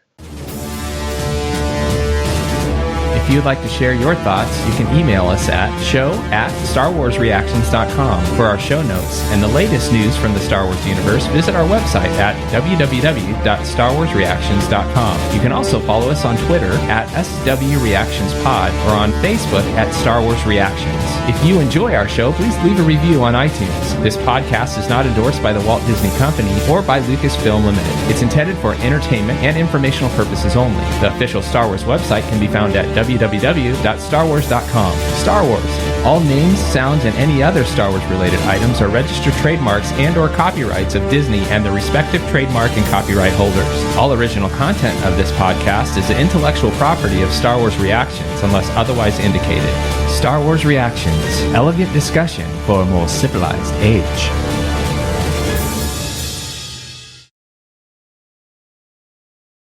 If you'd like to share your thoughts, you can email us at show@StarWarsReactions.com for our show notes and the latest news from the Star Wars universe. Visit our website at www.StarWarsReactions.com. You can also follow us on Twitter at SWReactionsPod or on Facebook at Star Wars Reactions. If you enjoy our show, please leave a review on iTunes. This podcast is not endorsed by the Walt Disney Company or by Lucasfilm Limited. It's intended for entertainment and informational purposes only. The official Star Wars website can be found at www.starwars.com. Star Wars. All names, sounds, and any other Star Wars related items are registered trademarks and or copyrights of Disney and the respective trademark and copyright holders. All original content of this podcast is the intellectual property of Star Wars Reactions unless otherwise indicated. Star Wars Reactions. Elegant discussion for a more civilized age.